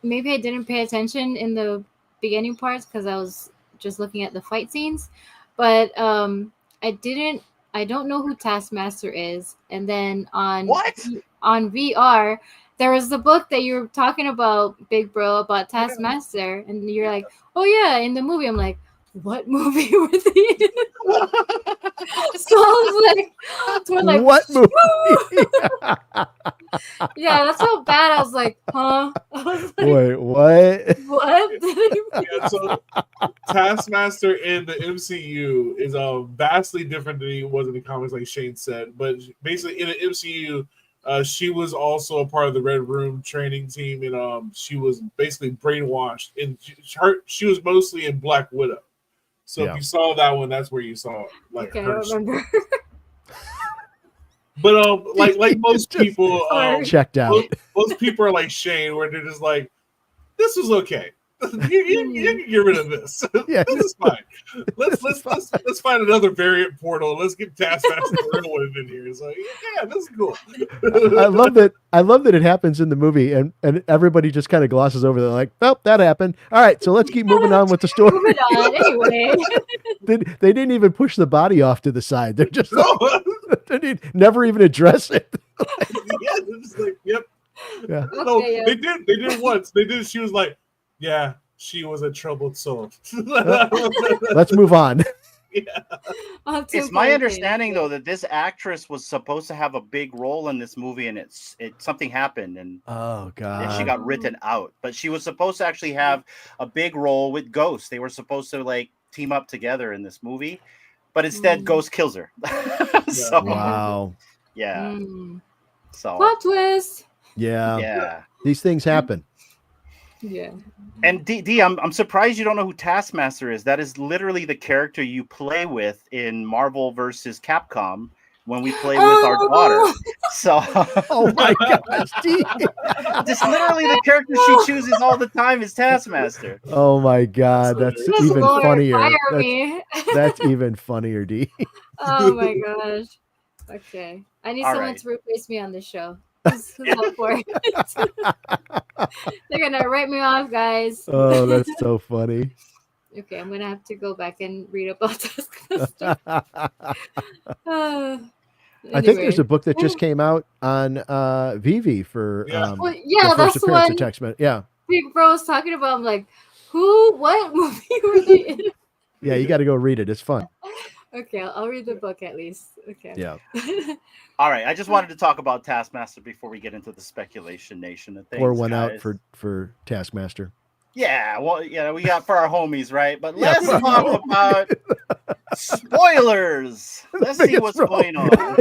maybe I didn't pay attention in the beginning parts because I was just looking at the fight scenes, but I don't know who Taskmaster is. And then on VR, there was the book that you were talking about, Big Bro, about Taskmaster, and you're like, oh yeah, in the movie. I'm like, what movie were they in? So I was like,
what movie?
Yeah, that's how bad. I was like, huh? I was like,
wait, what?
What?
Yeah, so Taskmaster in the MCU is vastly different than he was in the comics, like Shane said. But basically, in the MCU, she was also a part of the Red Room training team, and she was basically brainwashed. And she was mostly in Black Widow. So if you saw that one, that's where you saw like
Okay,
her.
I remember.
But like most people,
checked out.
Most people are like Shane, where they're just like, "This was okay. You can get rid of this.
Yeah,
this is fine. Let's find another variant portal. Let's get Taskmaster the real one in here." It's like, yeah, this is cool.
I love that it happens in the movie, and everybody just kind of glosses over. They're like, "Oh, that happened. All right, so let's keep moving on with the story."
Moving on, anyway.
They didn't even push the body off to the side. They're just never even address it.
Yeah, they're just like, yep.
Yeah.
No,
Okay, yeah.
they did once. They did. She was like, yeah, she was a troubled soul.
Let's move on.
Yeah.
It's my understanding though that this actress was supposed to have a big role in this movie, and something happened, and
oh god,
and she got written out. But she was supposed to actually have a big role with Ghost. They were supposed to like team up together in this movie, but instead Ghost kills her. So,
wow.
Yeah. So
plot twist.
Yeah.
These things happen.
Yeah.
And D, I'm surprised you don't know who Taskmaster is. That is literally the character you play with in Marvel versus Capcom when we play with our daughter. So,
oh my gosh, D.
Just literally the character she chooses all the time is Taskmaster.
Oh my god, that's even
Lord,
funnier.
Me.
That's even funnier, D.
Oh my gosh. Okay, I need
All
someone
right.
to replace me on the show. Who's up for it? They're gonna write me off, guys.
Oh, that's so funny.
Okay, I'm gonna have to go back and read about Taskmaster.
I think there's a book that just came out on Vivi for
well,
the first
that's
appearance
what
of Taskmaster. Yeah.
Big Bro was talking about. I'm like, what movie were they in?
Yeah, you got to go read it. It's fun.
Okay, I'll read the book at least. Okay.
Yeah.
All right, I just wanted to talk about Taskmaster before we get into the speculation nation of things.
Pour one
guys.
out for Taskmaster.
Yeah, well, we got for our homies, right? But let's talk about spoilers. Let's see what's going on.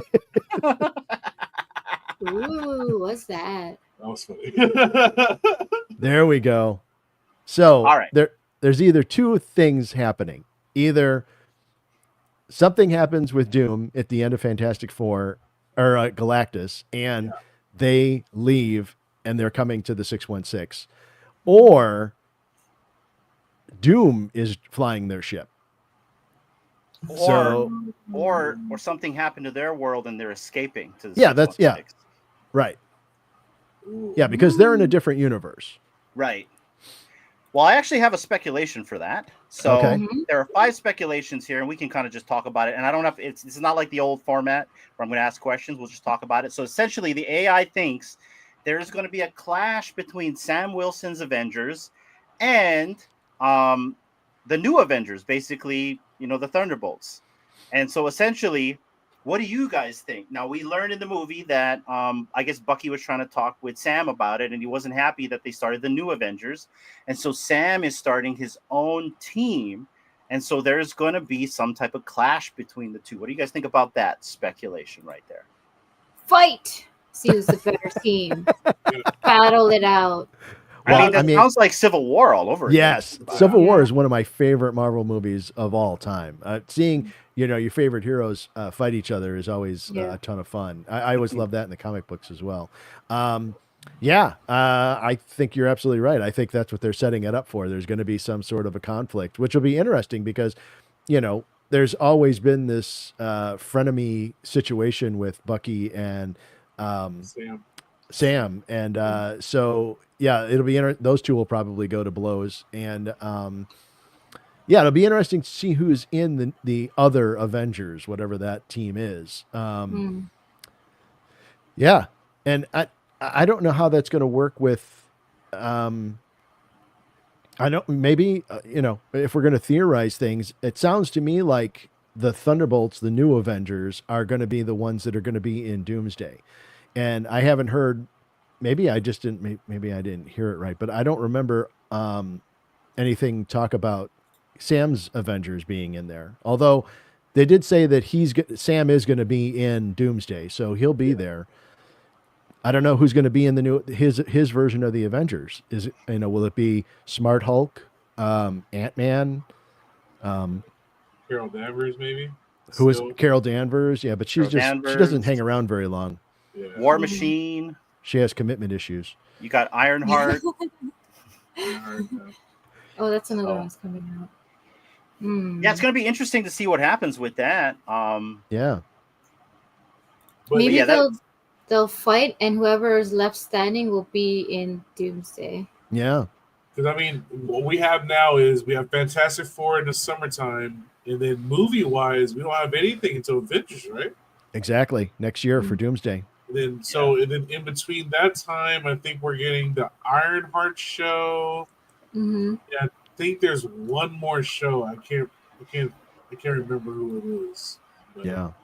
Ooh, what's that?
That was funny.
There we go. So
all right.
There's either two things happening. Either something happens with Doom at the end of Fantastic Four or Galactus, and they leave and they're coming to the 616, or Doom is flying their ship.
Or something happened to their world and they're escaping to the
616. Right. Yeah, because they're in a different universe.
Right. Well, I actually have a speculation for that. So there are 5 speculations here, and we can kind of just talk about it. And I don't have it's not like the old format where I'm going to ask questions. We'll just talk about it. So essentially, the AI thinks there's going to be a clash between Sam Wilson's Avengers and the new Avengers, basically, the Thunderbolts. And so essentially, What do you guys think? Now, we learned in the movie that I guess Bucky was trying to talk with Sam about it, and he wasn't happy that they started the new Avengers. And so Sam is starting his own team. And so there's going to be some type of clash between the two. What do you guys think about that speculation right there?
Fight! See who's the better team. Battle it out.
Well,
that sounds like Civil War all over again.
Yes, Civil War is one of my favorite Marvel movies of all time. Seeing your favorite heroes fight each other is always a ton of fun. I always love that in the comic books as well. I think you're absolutely right. I think that's what they're setting it up for. There's going to be some sort of a conflict, which will be interesting because, there's always been this frenemy situation with Bucky and Sam. And so, it'll be those two will probably go to blows. And it'll be interesting to see who's in the other Avengers, whatever that team is. And I don't know how that's going to work with, I don't, maybe, if we're going to theorize things, it sounds to me like the Thunderbolts, the new Avengers, are going to be the ones that are going to be in Doomsday. And I haven't heard, maybe I didn't hear it right, but I don't remember anything talk about Sam's Avengers being in there. Although they did say that Sam is going to be in Doomsday, so he'll be there. I don't know who's going to be in the new his version of the Avengers. Is it, will it be Smart Hulk, Ant-Man,
Carol Danvers maybe?
Who is Carol Danvers? Yeah, but she doesn't hang around very long.
Yeah.
War Machine.
She has commitment issues.
You got Ironheart.
Oh, that's another one's coming out.
Yeah, it's going to be interesting to see what happens with that.
Maybe they'll fight, and whoever is left standing will be in Doomsday.
Yeah.
Because, what we have now is we have Fantastic Four in the summertime, and then movie-wise, we don't have anything until Avengers, right?
Exactly. Next year for Doomsday.
And then in between that time, I think we're getting the Ironheart show.
Mm-hmm.
Yeah, I think there's one more show. I can't remember who it is. But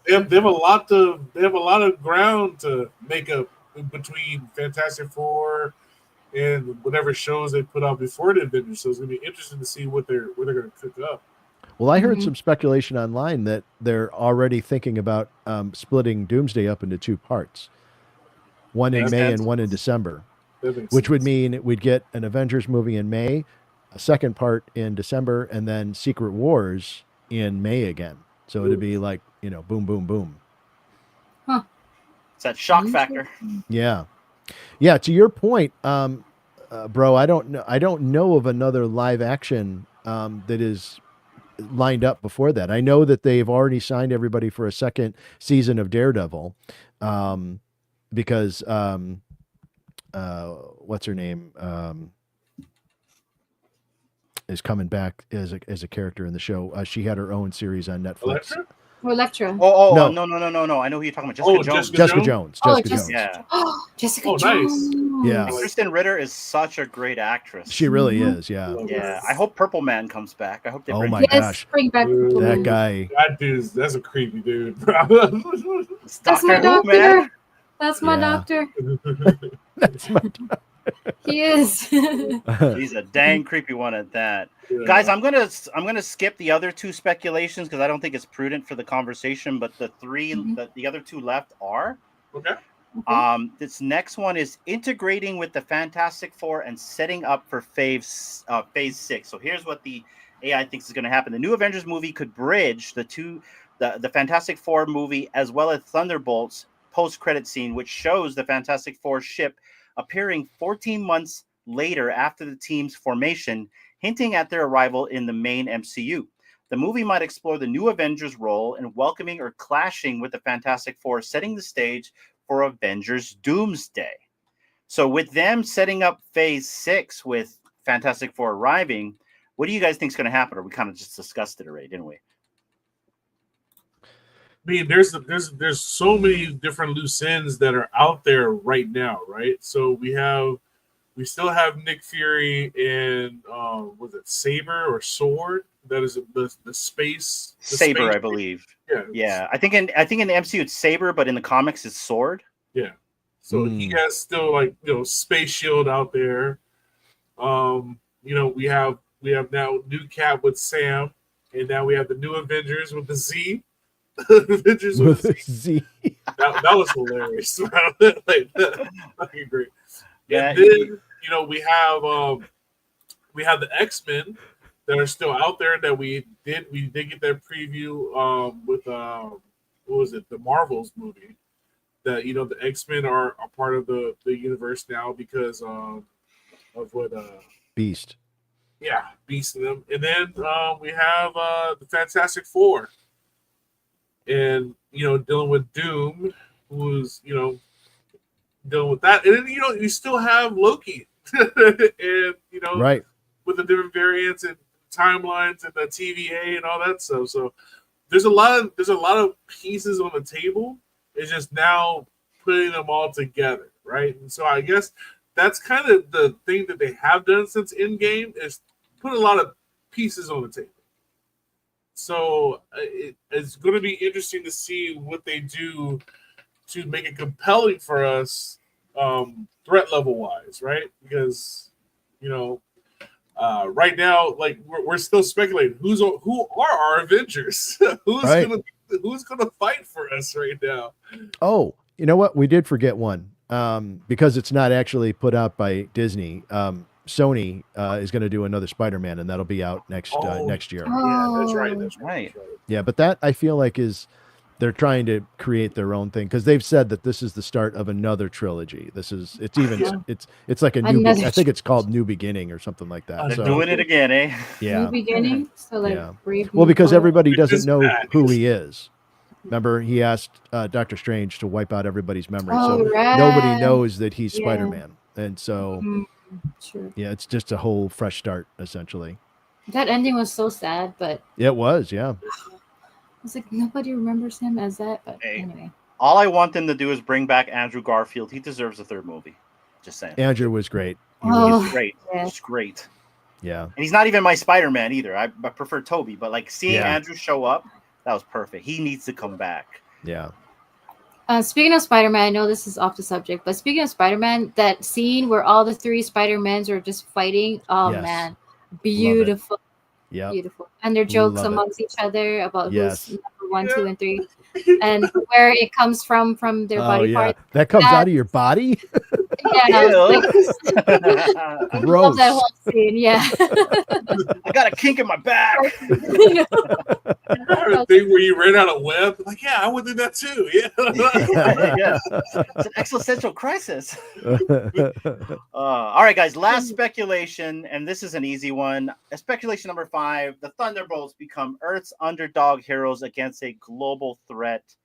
they have a lot of ground to make up between Fantastic Four and whatever shows they put out before the Avengers. So it's gonna be interesting to see what they're gonna cook up.
Well, I heard some speculation online that they're already thinking about splitting Doomsday up into two parts, one in May and one in December, which would mean we'd get an Avengers movie in May, a second part in December, and then Secret Wars in May again. So it'd be like, boom, boom, boom.
Huh.
It's that shock factor.
Yeah. Yeah. To your point, bro, I don't know of another live action that is lined up before that. I know that they've already signed everybody for a second season of Daredevil, because what's her name is coming back as a character in the show. She had her own series on Netflix.
Electra.
No. I know who you're talking about. Jessica Jones.
Jessica Jones.
Yeah. Jessica Jones.
Nice.
Yeah.
Kristen Ritter is such a great actress.
She really is. Yeah.
Yeah. I hope Purple Man comes back. I hope they bring
my gosh.
Bring back
That guy.
That dude's that's a creepy dude.
That's my doctor. That's my doctor.
That's my doctor.
He is.
He's a dang creepy one at that. Yeah. Guys, I'm gonna skip the other two speculations because I don't think it's prudent for the conversation. But the other two left are
okay.
This next one is integrating with the Fantastic Four and setting up for phase 6. So here's what the AI thinks is going to happen. The new Avengers movie could bridge the Fantastic Four movie as well as Thunderbolts post-credit scene, which shows the Fantastic Four ship appearing 14 months later after the team's formation, hinting at their arrival in the main MCU. The movie might explore the new Avengers' role in welcoming or clashing with the Fantastic Four, setting the stage for Avengers Doomsday. So with them setting up phase 6 with Fantastic Four arriving, what do you guys think is going to happen? Or we kind of just discussed it already, didn't we?
I mean, there's so many different loose ends that are out there right now, right? So we have We still have Nick Fury in was it Saber or Sword? That is the space
Saber,
space
I believe.
Yeah,
Yeah, I think in the MCU it's Saber, but in the comics it's Sword.
yeah. So he has still like space shield out there. We have now new Cap with Sam, and now we have the new Avengers with the Z. Avengers with the Z. That was hilarious. Like, fucking great. And then we have the X-Men that are still out there that we did get that preview with what was it, the Marvels movie, that the X-Men are a part of the universe now because of what
Beast.
Yeah, Beast in them. And then we have the Fantastic Four, and dealing with Doom, who's dealing with that. And then you still have Loki, and
right,
with the different variants and timelines and the TVA and all that stuff. So there's a lot of pieces on the table. It's just now putting them all together, right? And so I guess that's kind of the thing that they have done since Endgame, is put a lot of pieces on the table. So it's going to be interesting to see what they do to make it compelling for us, threat level wise, right? Because right now, like we're still speculating who are our Avengers, who's gonna fight for us right now.
Oh, you know what? We did forget one, because it's not actually put out by Disney. Sony is going to do another Spider-Man, and that'll be out next year.
Yeah, that's right. That's right.
Yeah, but that I feel like they're trying to create their own thing, because they've said that this is the start of another trilogy. It's like a new. I think it's called New Beginning or something like that.
They're doing it again, eh?
Yeah.
New beginning. So like,
well, because everybody doesn't know who he is. Remember, he asked Dr. Strange to wipe out everybody's memory, so nobody knows that he's Spider-Man, and so yeah, it's just a whole fresh start essentially.
That ending was so sad, but
it was, yeah.
It's like nobody remembers him as that, but anyway.
All I want them to do is bring back Andrew Garfield. He deserves a third movie. Just saying.
Andrew was great.
He's great. Yeah. He's great.
Yeah.
And he's not even my Spider-Man either. I prefer Toby, but like seeing Andrew show up, that was perfect. He needs to come back.
Yeah.
Speaking of Spider-Man, I know this is off the subject, but speaking of Spider-Man, that scene where all the three Spider-Mans are just fighting, man, beautiful.
Yeah,
beautiful. And their jokes amongst each other about who's number 1, 2, and 3, and where it comes from their body part.
That comes out of your body.
Yeah,
gross.
Love that whole scene. Yeah,
I got a kink in my back.
The thing where you ran out of web, like, yeah, I would do that too.
Yeah. It's an existential crisis. All right, guys. Last speculation, and this is an easy one. Speculation number 5: the Thunderbolts become Earth's underdog heroes against a global threat.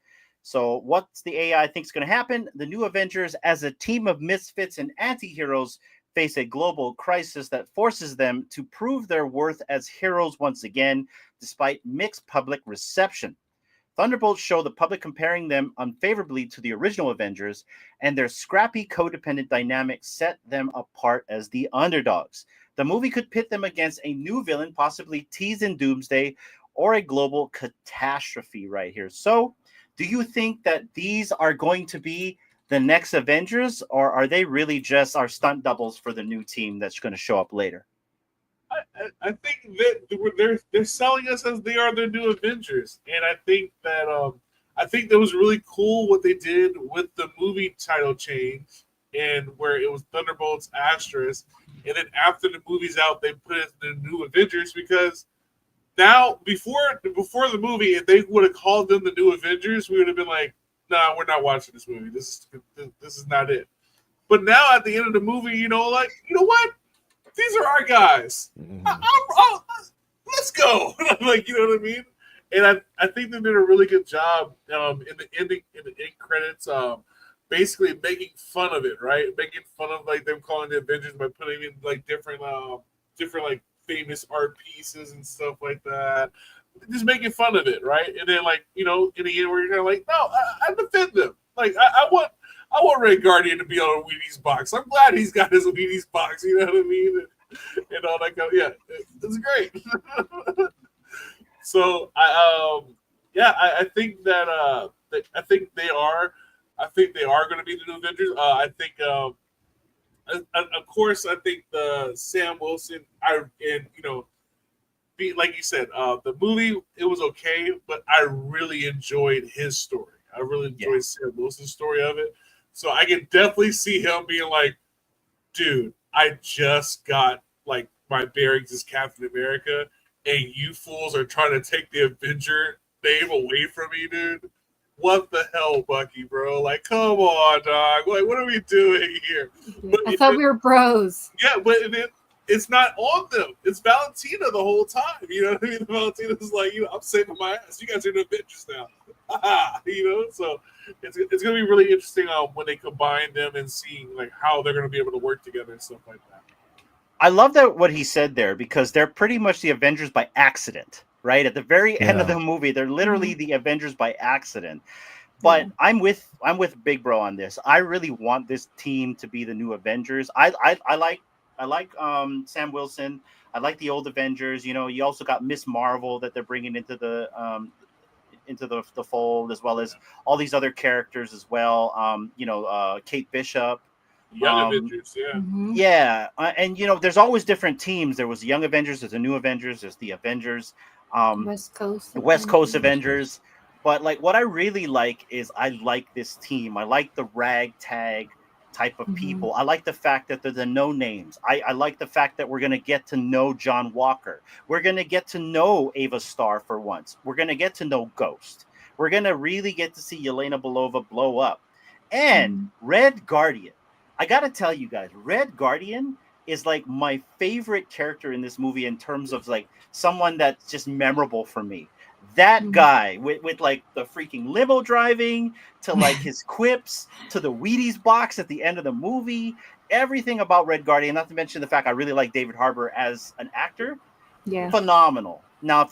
So, what's the AI thinks going to happen? The new Avengers, as a team of misfits and anti-heroes, face a global crisis that forces them to prove their worth as heroes once again, despite mixed public reception. Thunderbolts show the public comparing them unfavorably to the original Avengers, and their scrappy codependent dynamic set them apart as the underdogs. The movie could pit them against a new villain, possibly teased in Doomsday, or a global catastrophe right here. So, do you think that these are going to be the next Avengers, or are they really just our stunt doubles for the new team that's going to show up later?
I think that they're selling us as they are their new Avengers, and I think that was really cool what they did with the movie title change, and where it was Thunderbolts asterisk, and then after the movie's out, they put it in the new Avengers, because now before the movie, if they would have called them the new Avengers, we would have been like, nah, we're not watching this movie. This is not it. But now at the end of the movie, you know what? These are our guys. Let's go. Like, you know what I mean? And I think they did a really good job in the end credits, basically making fun of it, right? Making fun of like them calling the Avengers by putting in like different like famous art pieces and stuff like that. Just making fun of it, right? And then like, in the end where you're kind of like, no, I defend them. Like I I want Red Guardian to be on a Wheaties box. I'm glad he's got his Wheaties box. You know what I mean? And all that kind of, yeah, it's great. So I think that I think they are going to be the new Avengers. I think of course I think the Sam Wilson like you said, the movie, it was okay, but I really enjoyed his story. I really enjoyed Sam Wilson's story of it. So I can definitely see him being like, dude, I just got like my bearings as Captain America, and you fools are trying to take the Avenger name away from me, dude. What the hell, Bucky, bro? Like, come on, dog. Like, what are we doing here? But
I thought we were bros.
Yeah, but it's not on them. It's Valentina the whole time. You know what I mean? Valentina's like, I'm saving my ass. You guys are the Avengers now. So it's going to be really interesting when they combine them and seeing like how they're going to be able to work together and stuff like that.
I love that what he said there, because they're pretty much the Avengers by accident, right? At the very end of the movie, they're literally the Avengers by accident. But I'm with Big Bro on this. I really want this team to be the new Avengers. I like Sam Wilson. I like the old Avengers. You also got Miss Marvel that they're bringing into the fold, as well as all these other characters as well. Kate Bishop.
Young Avengers, yeah.
Yeah, and there's always different teams. There was the Young Avengers, there's the New Avengers, there's the Avengers,
West Coast
Avengers. But like, what I really like is I like this team. I like the ragtag type of people. I like the fact that they're the no names. I like the fact that we're going to get to know John Walker. We're going to get to know Ava Starr for once. We're going to get to know Ghost. We're going to really get to see Yelena Belova blow up. And Red Guardian. I got to tell you guys, Red Guardian is like my favorite character in this movie in terms of like someone that's just memorable for me. That guy with like the freaking limo driving to like his quips to the Wheaties box at the end of the movie, everything about Red Guardian, not to mention the fact I really like David Harbour as an actor.
Yeah.
Phenomenal. Now,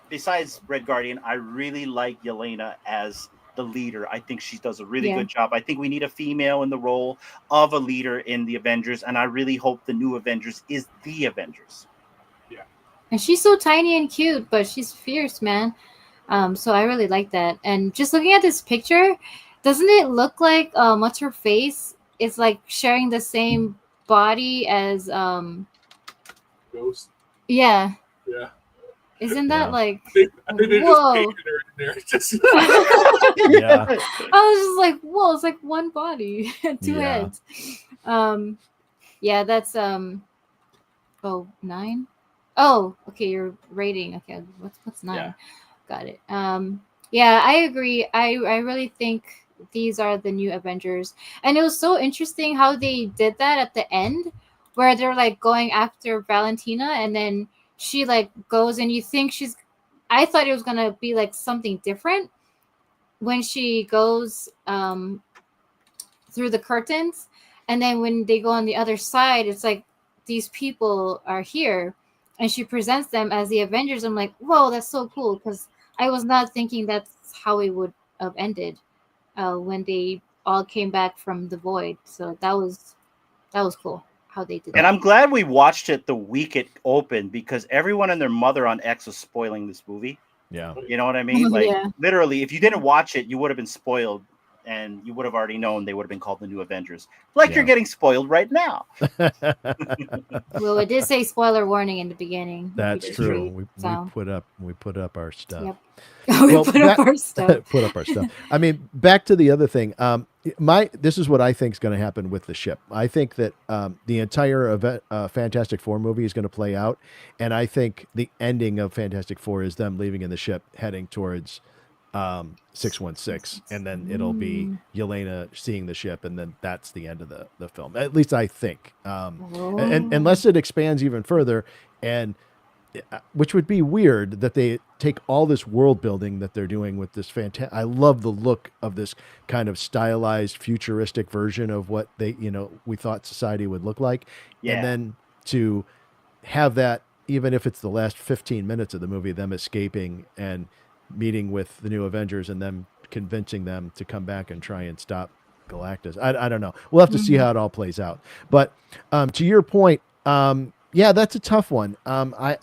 besides Red Guardian, I really like Yelena as the leader. I think she does a really good job. I think we need a female in the role of a leader in the Avengers, and I really hope the new Avengers is the Avengers.
Yeah.
And she's so tiny and cute, but she's fierce, man. So I really like that. And just looking at this picture, doesn't it look like what's her face is like sharing the same body as
Ghost?
Yeah.
Yeah.
Isn't that like
I think they just painted her in there.
Yeah.
I was just like, whoa, it's like one body, two heads. Yeah, that's 9. Oh, okay, you're rating. Okay, what's 9?
Yeah.
Got it. Yeah, I agree. I really think these are the new Avengers. And it was so interesting how they did that at the end, where they're like going after Valentina, and then she like goes, and you think I thought it was gonna be like something different when she goes through the curtains, and then when they go on the other side, it's like these people are here, and she presents them as the Avengers. I'm like, whoa, that's so cool, because I was not thinking that's how it would have ended when they all came back from the void. So that was cool how they did that.
And I'm glad we watched it the week it opened, because everyone and their mother on X was spoiling this movie.
Yeah.
You know what I mean? Like,
Yeah.
literally, if you didn't watch it, you would have been spoiled, and you would have already known they would have been called the new Avengers. Like you're getting spoiled right now.
Well, it did say spoiler warning in the beginning.
That's true. We put up our stuff.
Yep. We put up our stuff.
Put up our stuff. I mean, back to the other thing. This is what I think is going to happen with the ship. I think that the entire Fantastic Four movie is going to play out, and I think the ending of Fantastic Four is them leaving in the ship, heading towards 616, and then it'll be Yelena seeing the ship, and then that's the end of the film. At least I think, and unless it expands even further, and which would be weird that they take all this world building that they're doing with this I love the look of this kind of stylized futuristic version of what we thought society would look like.
Yeah.
And then to have that, even if it's the last 15 minutes of the movie, them escaping and meeting with the new Avengers and them convincing them to come back and try and stop Galactus. I don't know. We'll have to see how it all plays out. But to your point, yeah, that's a tough one. I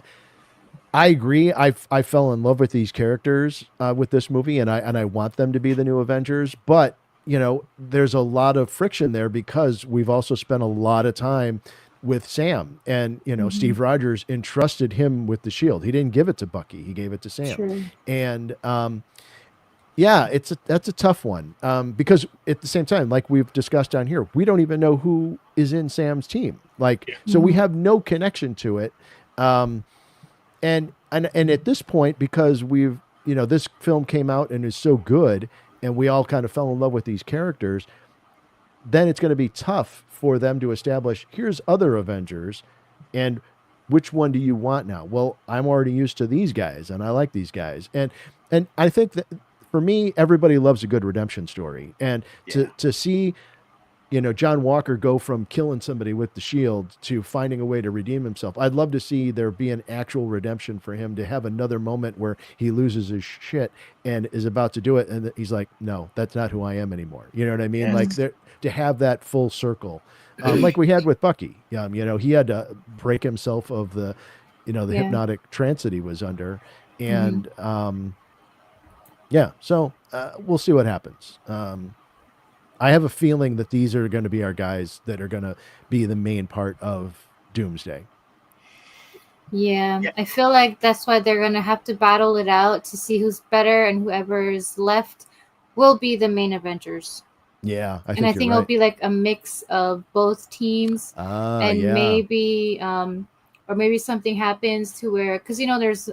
agree. I fell in love with these characters with this movie, and I want them to be the new Avengers. But you know, there's a lot of friction there because we've also spent a lot of time with Sam, and you know, Steve Rogers entrusted him with the shield. He didn't give it to Bucky; he gave it to Sam.
True.
And yeah, that's a tough one because at the same time, like we've discussed down here, we don't even know who is in Sam's team. Like, so we have no connection to it. And at this point, because we've, you know, this film came out and is so good, and we all kind of fell in love with these characters, then it's going to be tough for them to establish, here's other Avengers, and which one do you want now? Well, I'm already used to these guys, and I like these guys. And I think that for me, everybody loves a good redemption story. And to see, you know, John Walker go from killing somebody with the shield to finding a way to redeem himself. I'd love to see there be an actual redemption for him, to have another moment where he loses his shit and is about to do it. And he's like, no, that's not who I am anymore. You know what I mean? Yes. Like to have that full circle, like we had with Bucky. You know, he had to break himself of the, you know, the hypnotic trance that he was under. And, yeah, so we'll see what happens. I have a feeling that these are going to be our guys that are going to be the main part of Doomsday.
Yeah, I feel like that's why they're going to have to battle it out to see who's better, and whoever is left will be the main Avengers.
Yeah, I
think
right.
it'll be like a mix of both teams, and maybe or maybe something happens to where, because you know there's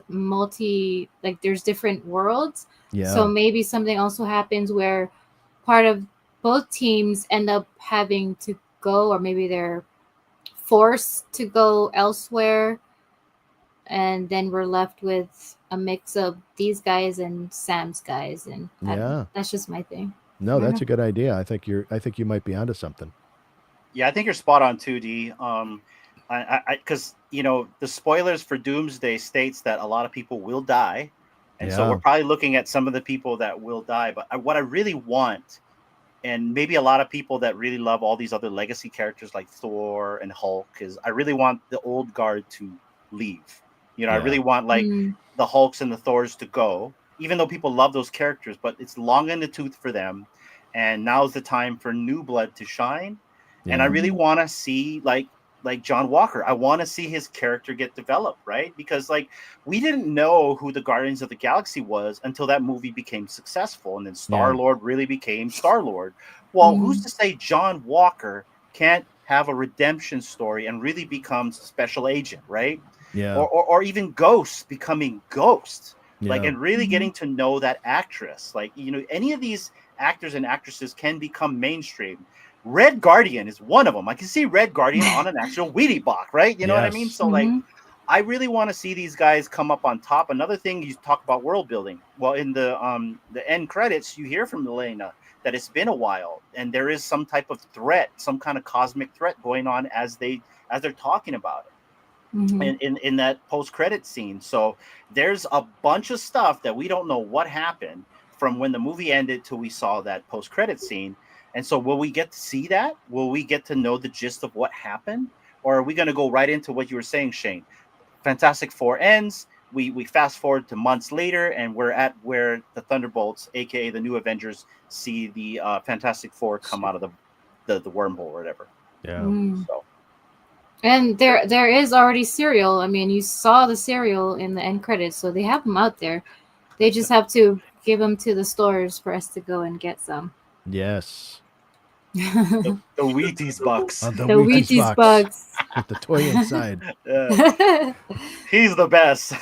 there's different worlds.
Yeah.
So maybe something also happens where part of both teams end up having to go, or maybe they're forced to go elsewhere. And then we're left with a mix of these guys and Sam's guys. And that's just my thing.
No, that's a good idea. I think you might be onto something.
Yeah, I think you're spot on too, D. Because you know the spoilers for Doomsday states that a lot of people will die, and so we're probably looking at some of the people that will die. But what I really want, and maybe a lot of people that really love all these other legacy characters like Thor and Hulk, is I really want the old guard to leave. You know, I really want the Hulks and the Thors to go, even though people love those characters, but it's long in the tooth for them. And now's the time for new blood to shine. Yeah. And I really want to see like John Walker. I want to see his character get developed, right? Because like we didn't know who the Guardians of the Galaxy was until that movie became successful. And then Star-Lord really became Star-Lord. Well, who's to say John Walker can't have a redemption story and really becomes a special agent, right?
Yeah.
Or even Ghost becoming Ghost. Like, and really getting to know that actress. Like, you know, any of these actors and actresses can become mainstream. Red Guardian is one of them. I can see Red Guardian on an actual Wheatie box, right? You know what I mean? So, like, I really want to see these guys come up on top. Another thing, you talk about world building. Well, in the end credits, you hear from Elena that it's been a while, and there is some type of threat, some kind of cosmic threat going on as they're talking about it. In that post-credit scene. So there's a bunch of stuff that we don't know what happened from when the movie ended till we saw that post-credit scene. And so will we get to see that? Will we get to know the gist of what happened? Or are we going to go right into what you were saying, Shane? Fantastic Four ends. We fast forward to months later, and we're at where the Thunderbolts, aka the new Avengers, see the Fantastic Four come out of the wormhole or whatever.
Yeah.
So.
And there is already cereal. I mean, you saw the cereal in the end credits, so they have them out there. They just have to give them to the stores for us to go and get some.
Yes.
The Wheaties box.
The
Wheaties box.
With the toy inside.
He's the best.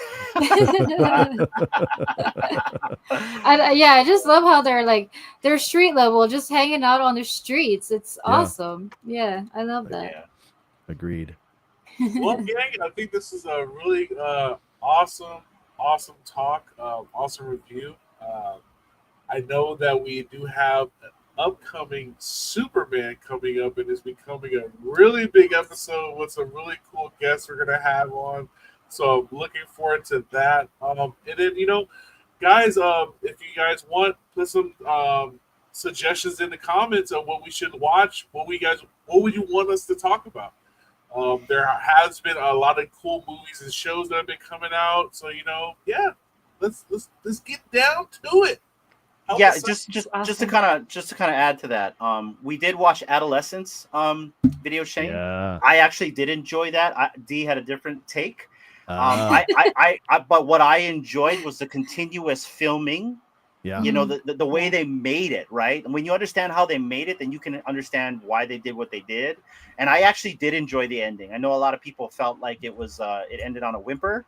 I just love how they're street level, just hanging out on the streets. It's awesome. Yeah, I love that.
Yeah.
Agreed.
Well, gang, I think this is a really awesome talk, awesome review. I know that we do have an upcoming Superman coming up, and it's becoming a really big episode with some really cool guests we're going to have on. So I'm looking forward to that. And then, you know, guys, if you guys want, put some suggestions in the comments of what we should watch. What would you want us to talk about? There has been a lot of cool movies and shows that have been coming out. So yeah, let's get down to it.
Yeah, just to kind of add to that, we did watch Adolescence, VideoShane.
Yeah.
I actually did enjoy that. D had a different take. But what I enjoyed was the continuous filming.
Yeah.
You know, the way they made it, right? And when you understand how they made it, then you can understand why they did what they did. And I actually did enjoy the ending. I know a lot of people felt like it was it ended on a whimper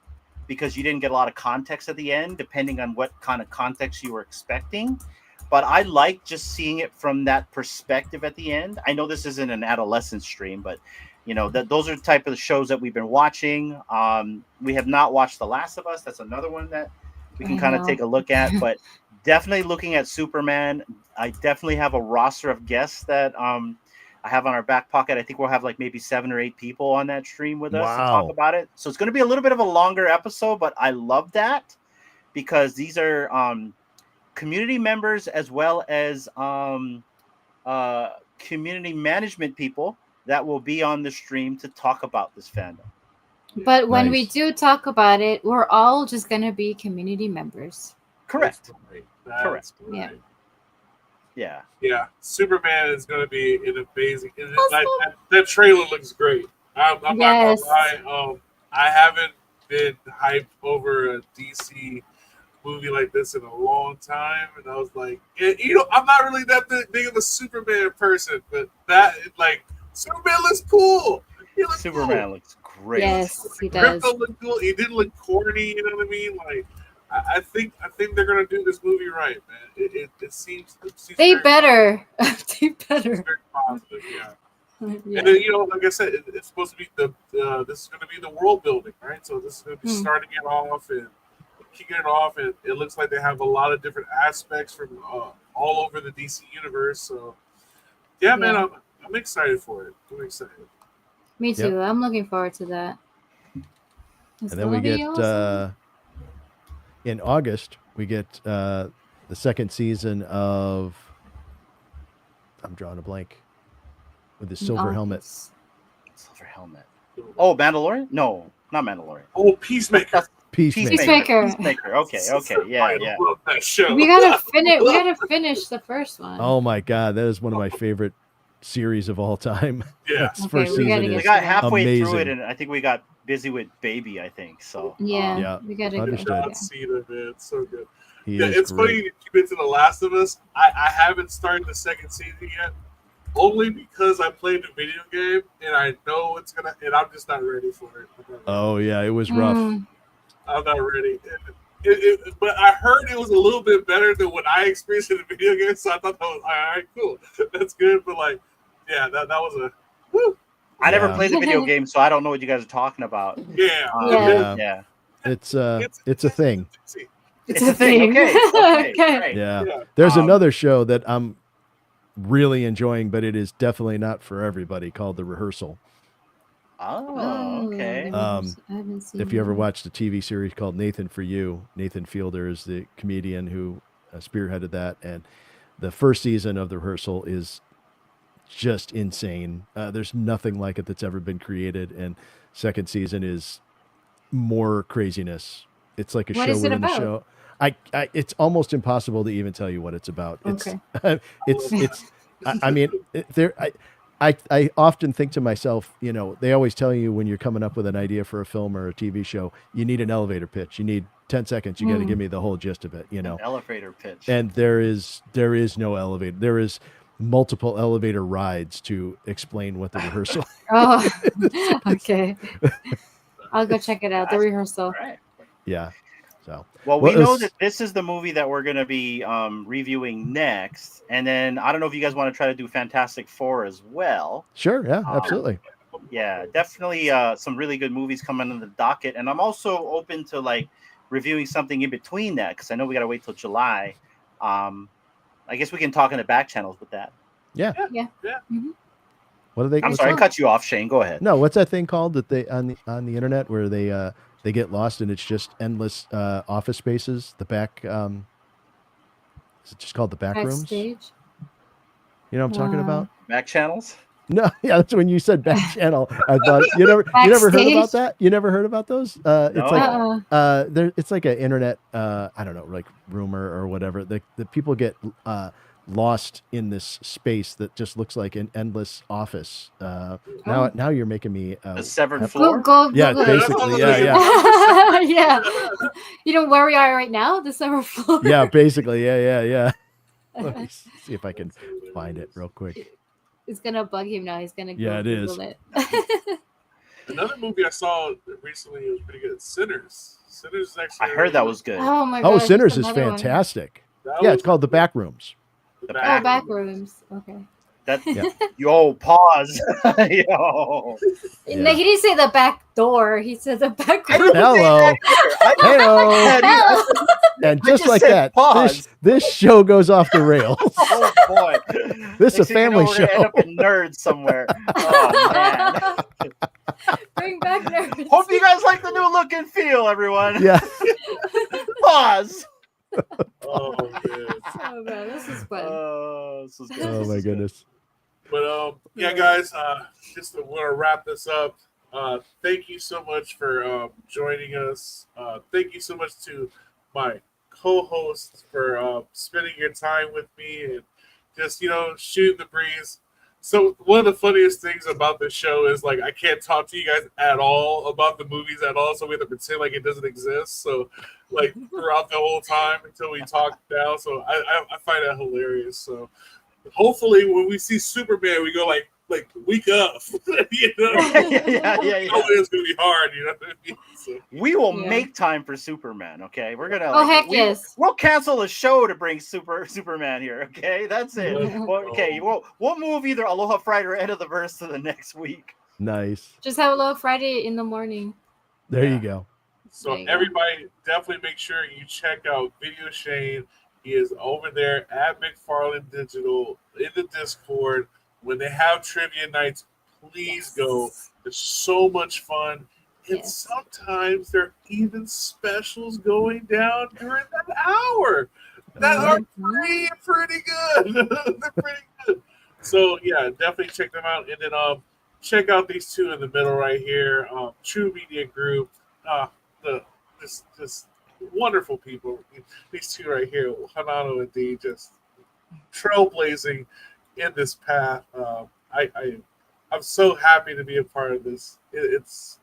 because you didn't get a lot of context at the end, depending on what kind of context you were expecting. But I like just seeing it from that perspective at the end. I know this isn't an adolescent stream, but those are the type of shows that we've been watching. We have not watched The Last of Us. That's another one that we can kind of take a look at. But definitely looking at Superman. I definitely have a roster of guests that I have on our back pocket. I think we'll have like maybe 7 or 8 people on that stream with us to talk about it. So it's going to be a little bit of a longer episode, but I love that because these are community members as well as community management people that will be on the stream to talk about this fandom.
But when we do talk about it, we're all just going to be community members.
Correct.
That's
Correct.
Right.
Yeah.
Yeah. Superman is going to be an amazing. Like, that trailer looks great. I'm not gonna lie. I haven't been hyped over a DC movie like this in a long time, and I was like, I'm not really that big of a Superman person, but Superman looks cool.
Superman looks great.
Yes, he does.
Crypto looked cool. He didn't look corny. You know what I mean? Like, I think they're gonna do this movie right, man. It seems
they
very,
better. They better.
very positive, yeah.
Yeah.
And then like I said, it's supposed to be this is going to be the world building, right? So this is going to be starting it off and kicking it off, and it looks like they have a lot of different aspects from all over the DC universe. So yeah, man, I'm excited for it. I'm excited.
Me too. Yep. I'm looking forward to that.
And then we get awesome. In August we get the second season of I'm drawing a blank. With the silver helmet.
Silver helmet. Oh, Mandalorian? No, not Mandalorian.
Oh, Peacemaker.
Peacemaker.
Okay. Yeah.
Love that show.
We gotta finish. We gotta finish the first one.
Oh my god, that is one of my favorite series of all time.
Yeah.
First season.
We got halfway
amazing.
through it, and I think we got busy with Baby. I think so.
Yeah. We gotta
John Cena, man, it's so good.
It's
funny you mentioned The Last of Us. I haven't started the second season yet. Only because I played the video game and I know it's gonna, and I'm just not ready for it.
Oh yeah, it was rough.
I'm not ready. But I heard it was a little bit better than what I experienced in the video game, so I thought that was all right, cool, that's good. But that was a. Whew.
I never played the video game, so I don't know what you guys are talking about.
Yeah.
It's a thing.
It's a thing. Okay.
Okay.
Yeah. There's another show that I'm really enjoying, but it is definitely not for everybody, called The Rehearsal.
Oh, okay.
I haven't seen
if you ever watched a TV series called Nathan For You, Nathan Fielder is the comedian who spearheaded that, and the first season of The Rehearsal is just insane. There's nothing like it that's ever been created, and second season is more craziness. It's like a show within a show. It's almost impossible to even tell you what it's about. I often think to myself, they always tell you when you're coming up with an idea for a film or a TV show, you need an elevator pitch. You need 10 seconds. You got to give me the whole gist of it,
An elevator pitch.
And there is no elevator. There is multiple elevator rides to explain what The Rehearsal.
Oh, okay. I'll go check it out. The Rehearsal.
Right.
Yeah. So,
well, we know that this is the movie that we're going to be reviewing next, and then I don't know if you guys want to try to do Fantastic Four as well.
Sure, yeah, absolutely.
Yeah, definitely some really good movies coming on the docket, and I'm also open to reviewing something in between that because I know we got to wait till July. I guess we can talk in the back channels with that.
Yeah.
Mm-hmm.
What are they?
I'm sorry, I cut you off, Shane. Go ahead.
No, what's that thing called that they on the internet where they they get lost and it's just endless office spaces. The back, is it just called the back rooms?
Backstage.
You know what I'm talking about?
Back channels.
No, yeah, that's when you said back channel. I thought you never heard about that. You never heard about those? It's like it's like an internet I don't know, like rumor or whatever. The people get lost in this space that just looks like an endless office. Now you're making me
the severed floor.
Yeah, basically, yeah.
Yeah. You know where we are right now? The severed floor.
Yeah, basically, yeah. Let me see if I can find it real quick.
It's gonna bug him now. He's gonna
it is.
Google it.
Another movie I saw recently was pretty good. Sinners. Sinners is actually.
I heard that was good.
Oh my god.
Sinners is fantastic. It's called The Back Rooms.
Back rooms. Okay.
Yo, pause. Yo.
No, he didn't say the back door. He said the back room.
Hello. Hello. And just like that, this show goes off the rails.
Oh boy,
this is a family show.
End up in nerds somewhere. Oh man.
Bring back nerds.
Hope you guys like the new look and feel, everyone.
Yeah.
Pause.
Oh man.
Oh man, this is fun.
This is good.
Oh my goodness.
But yeah, guys, just want to wrap this up. Thank you so much for joining us. Thank you so much to my co-hosts for spending your time with me and just shooting the breeze. So one of the funniest things about this show is like I can't talk to you guys at all about the movies at all, so we have to pretend like it doesn't exist. So like throughout the whole time until we talk now. So I find that hilarious. So hopefully when we see Superman, we go like week up.
Yeah.
It's gonna be hard, you know what I mean? So.
We will make time for Superman, okay? We're gonna
yes.
We'll cancel the show to bring Superman here, okay? That's it. Okay, we'll move either Aloha Friday or End of the Verse to the next week.
Nice.
Just have a little Friday in the morning.
There you go.
So everybody definitely make sure you check out VideoShane. He is over there at McFarland Digital in the Discord. When they have trivia nights, please go. There's so much fun. And sometimes there are even specials going down during that hour that are pretty good. They're pretty good. So, yeah, definitely check them out. And then check out these two in the middle right here. True Media Group. Just wonderful people. These two right here, Hanano and Dee, just trailblazing in this path. I'm so happy to be a part of this. It's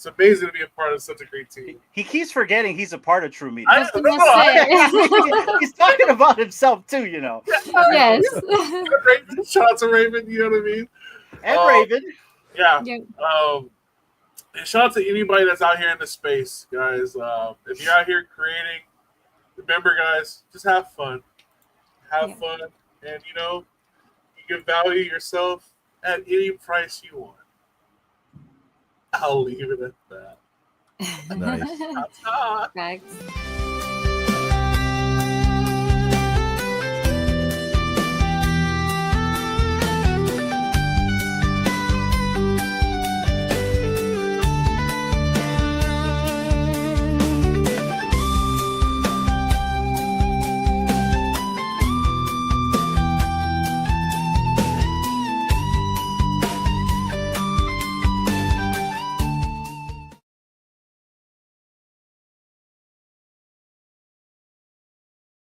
amazing to be a part of such a great team.
He keeps forgetting he's a part of True Media. He's talking about himself too, you know.
Yes.
Raven, shout out to Raven, you know what I mean?
And Raven.
Yeah. And shout out to anybody that's out here in the space, guys. If you're out here creating, remember, guys, just have fun. Have fun. And, you can value yourself at any price you want. I'll leave it at that.
Nice.
Thanks.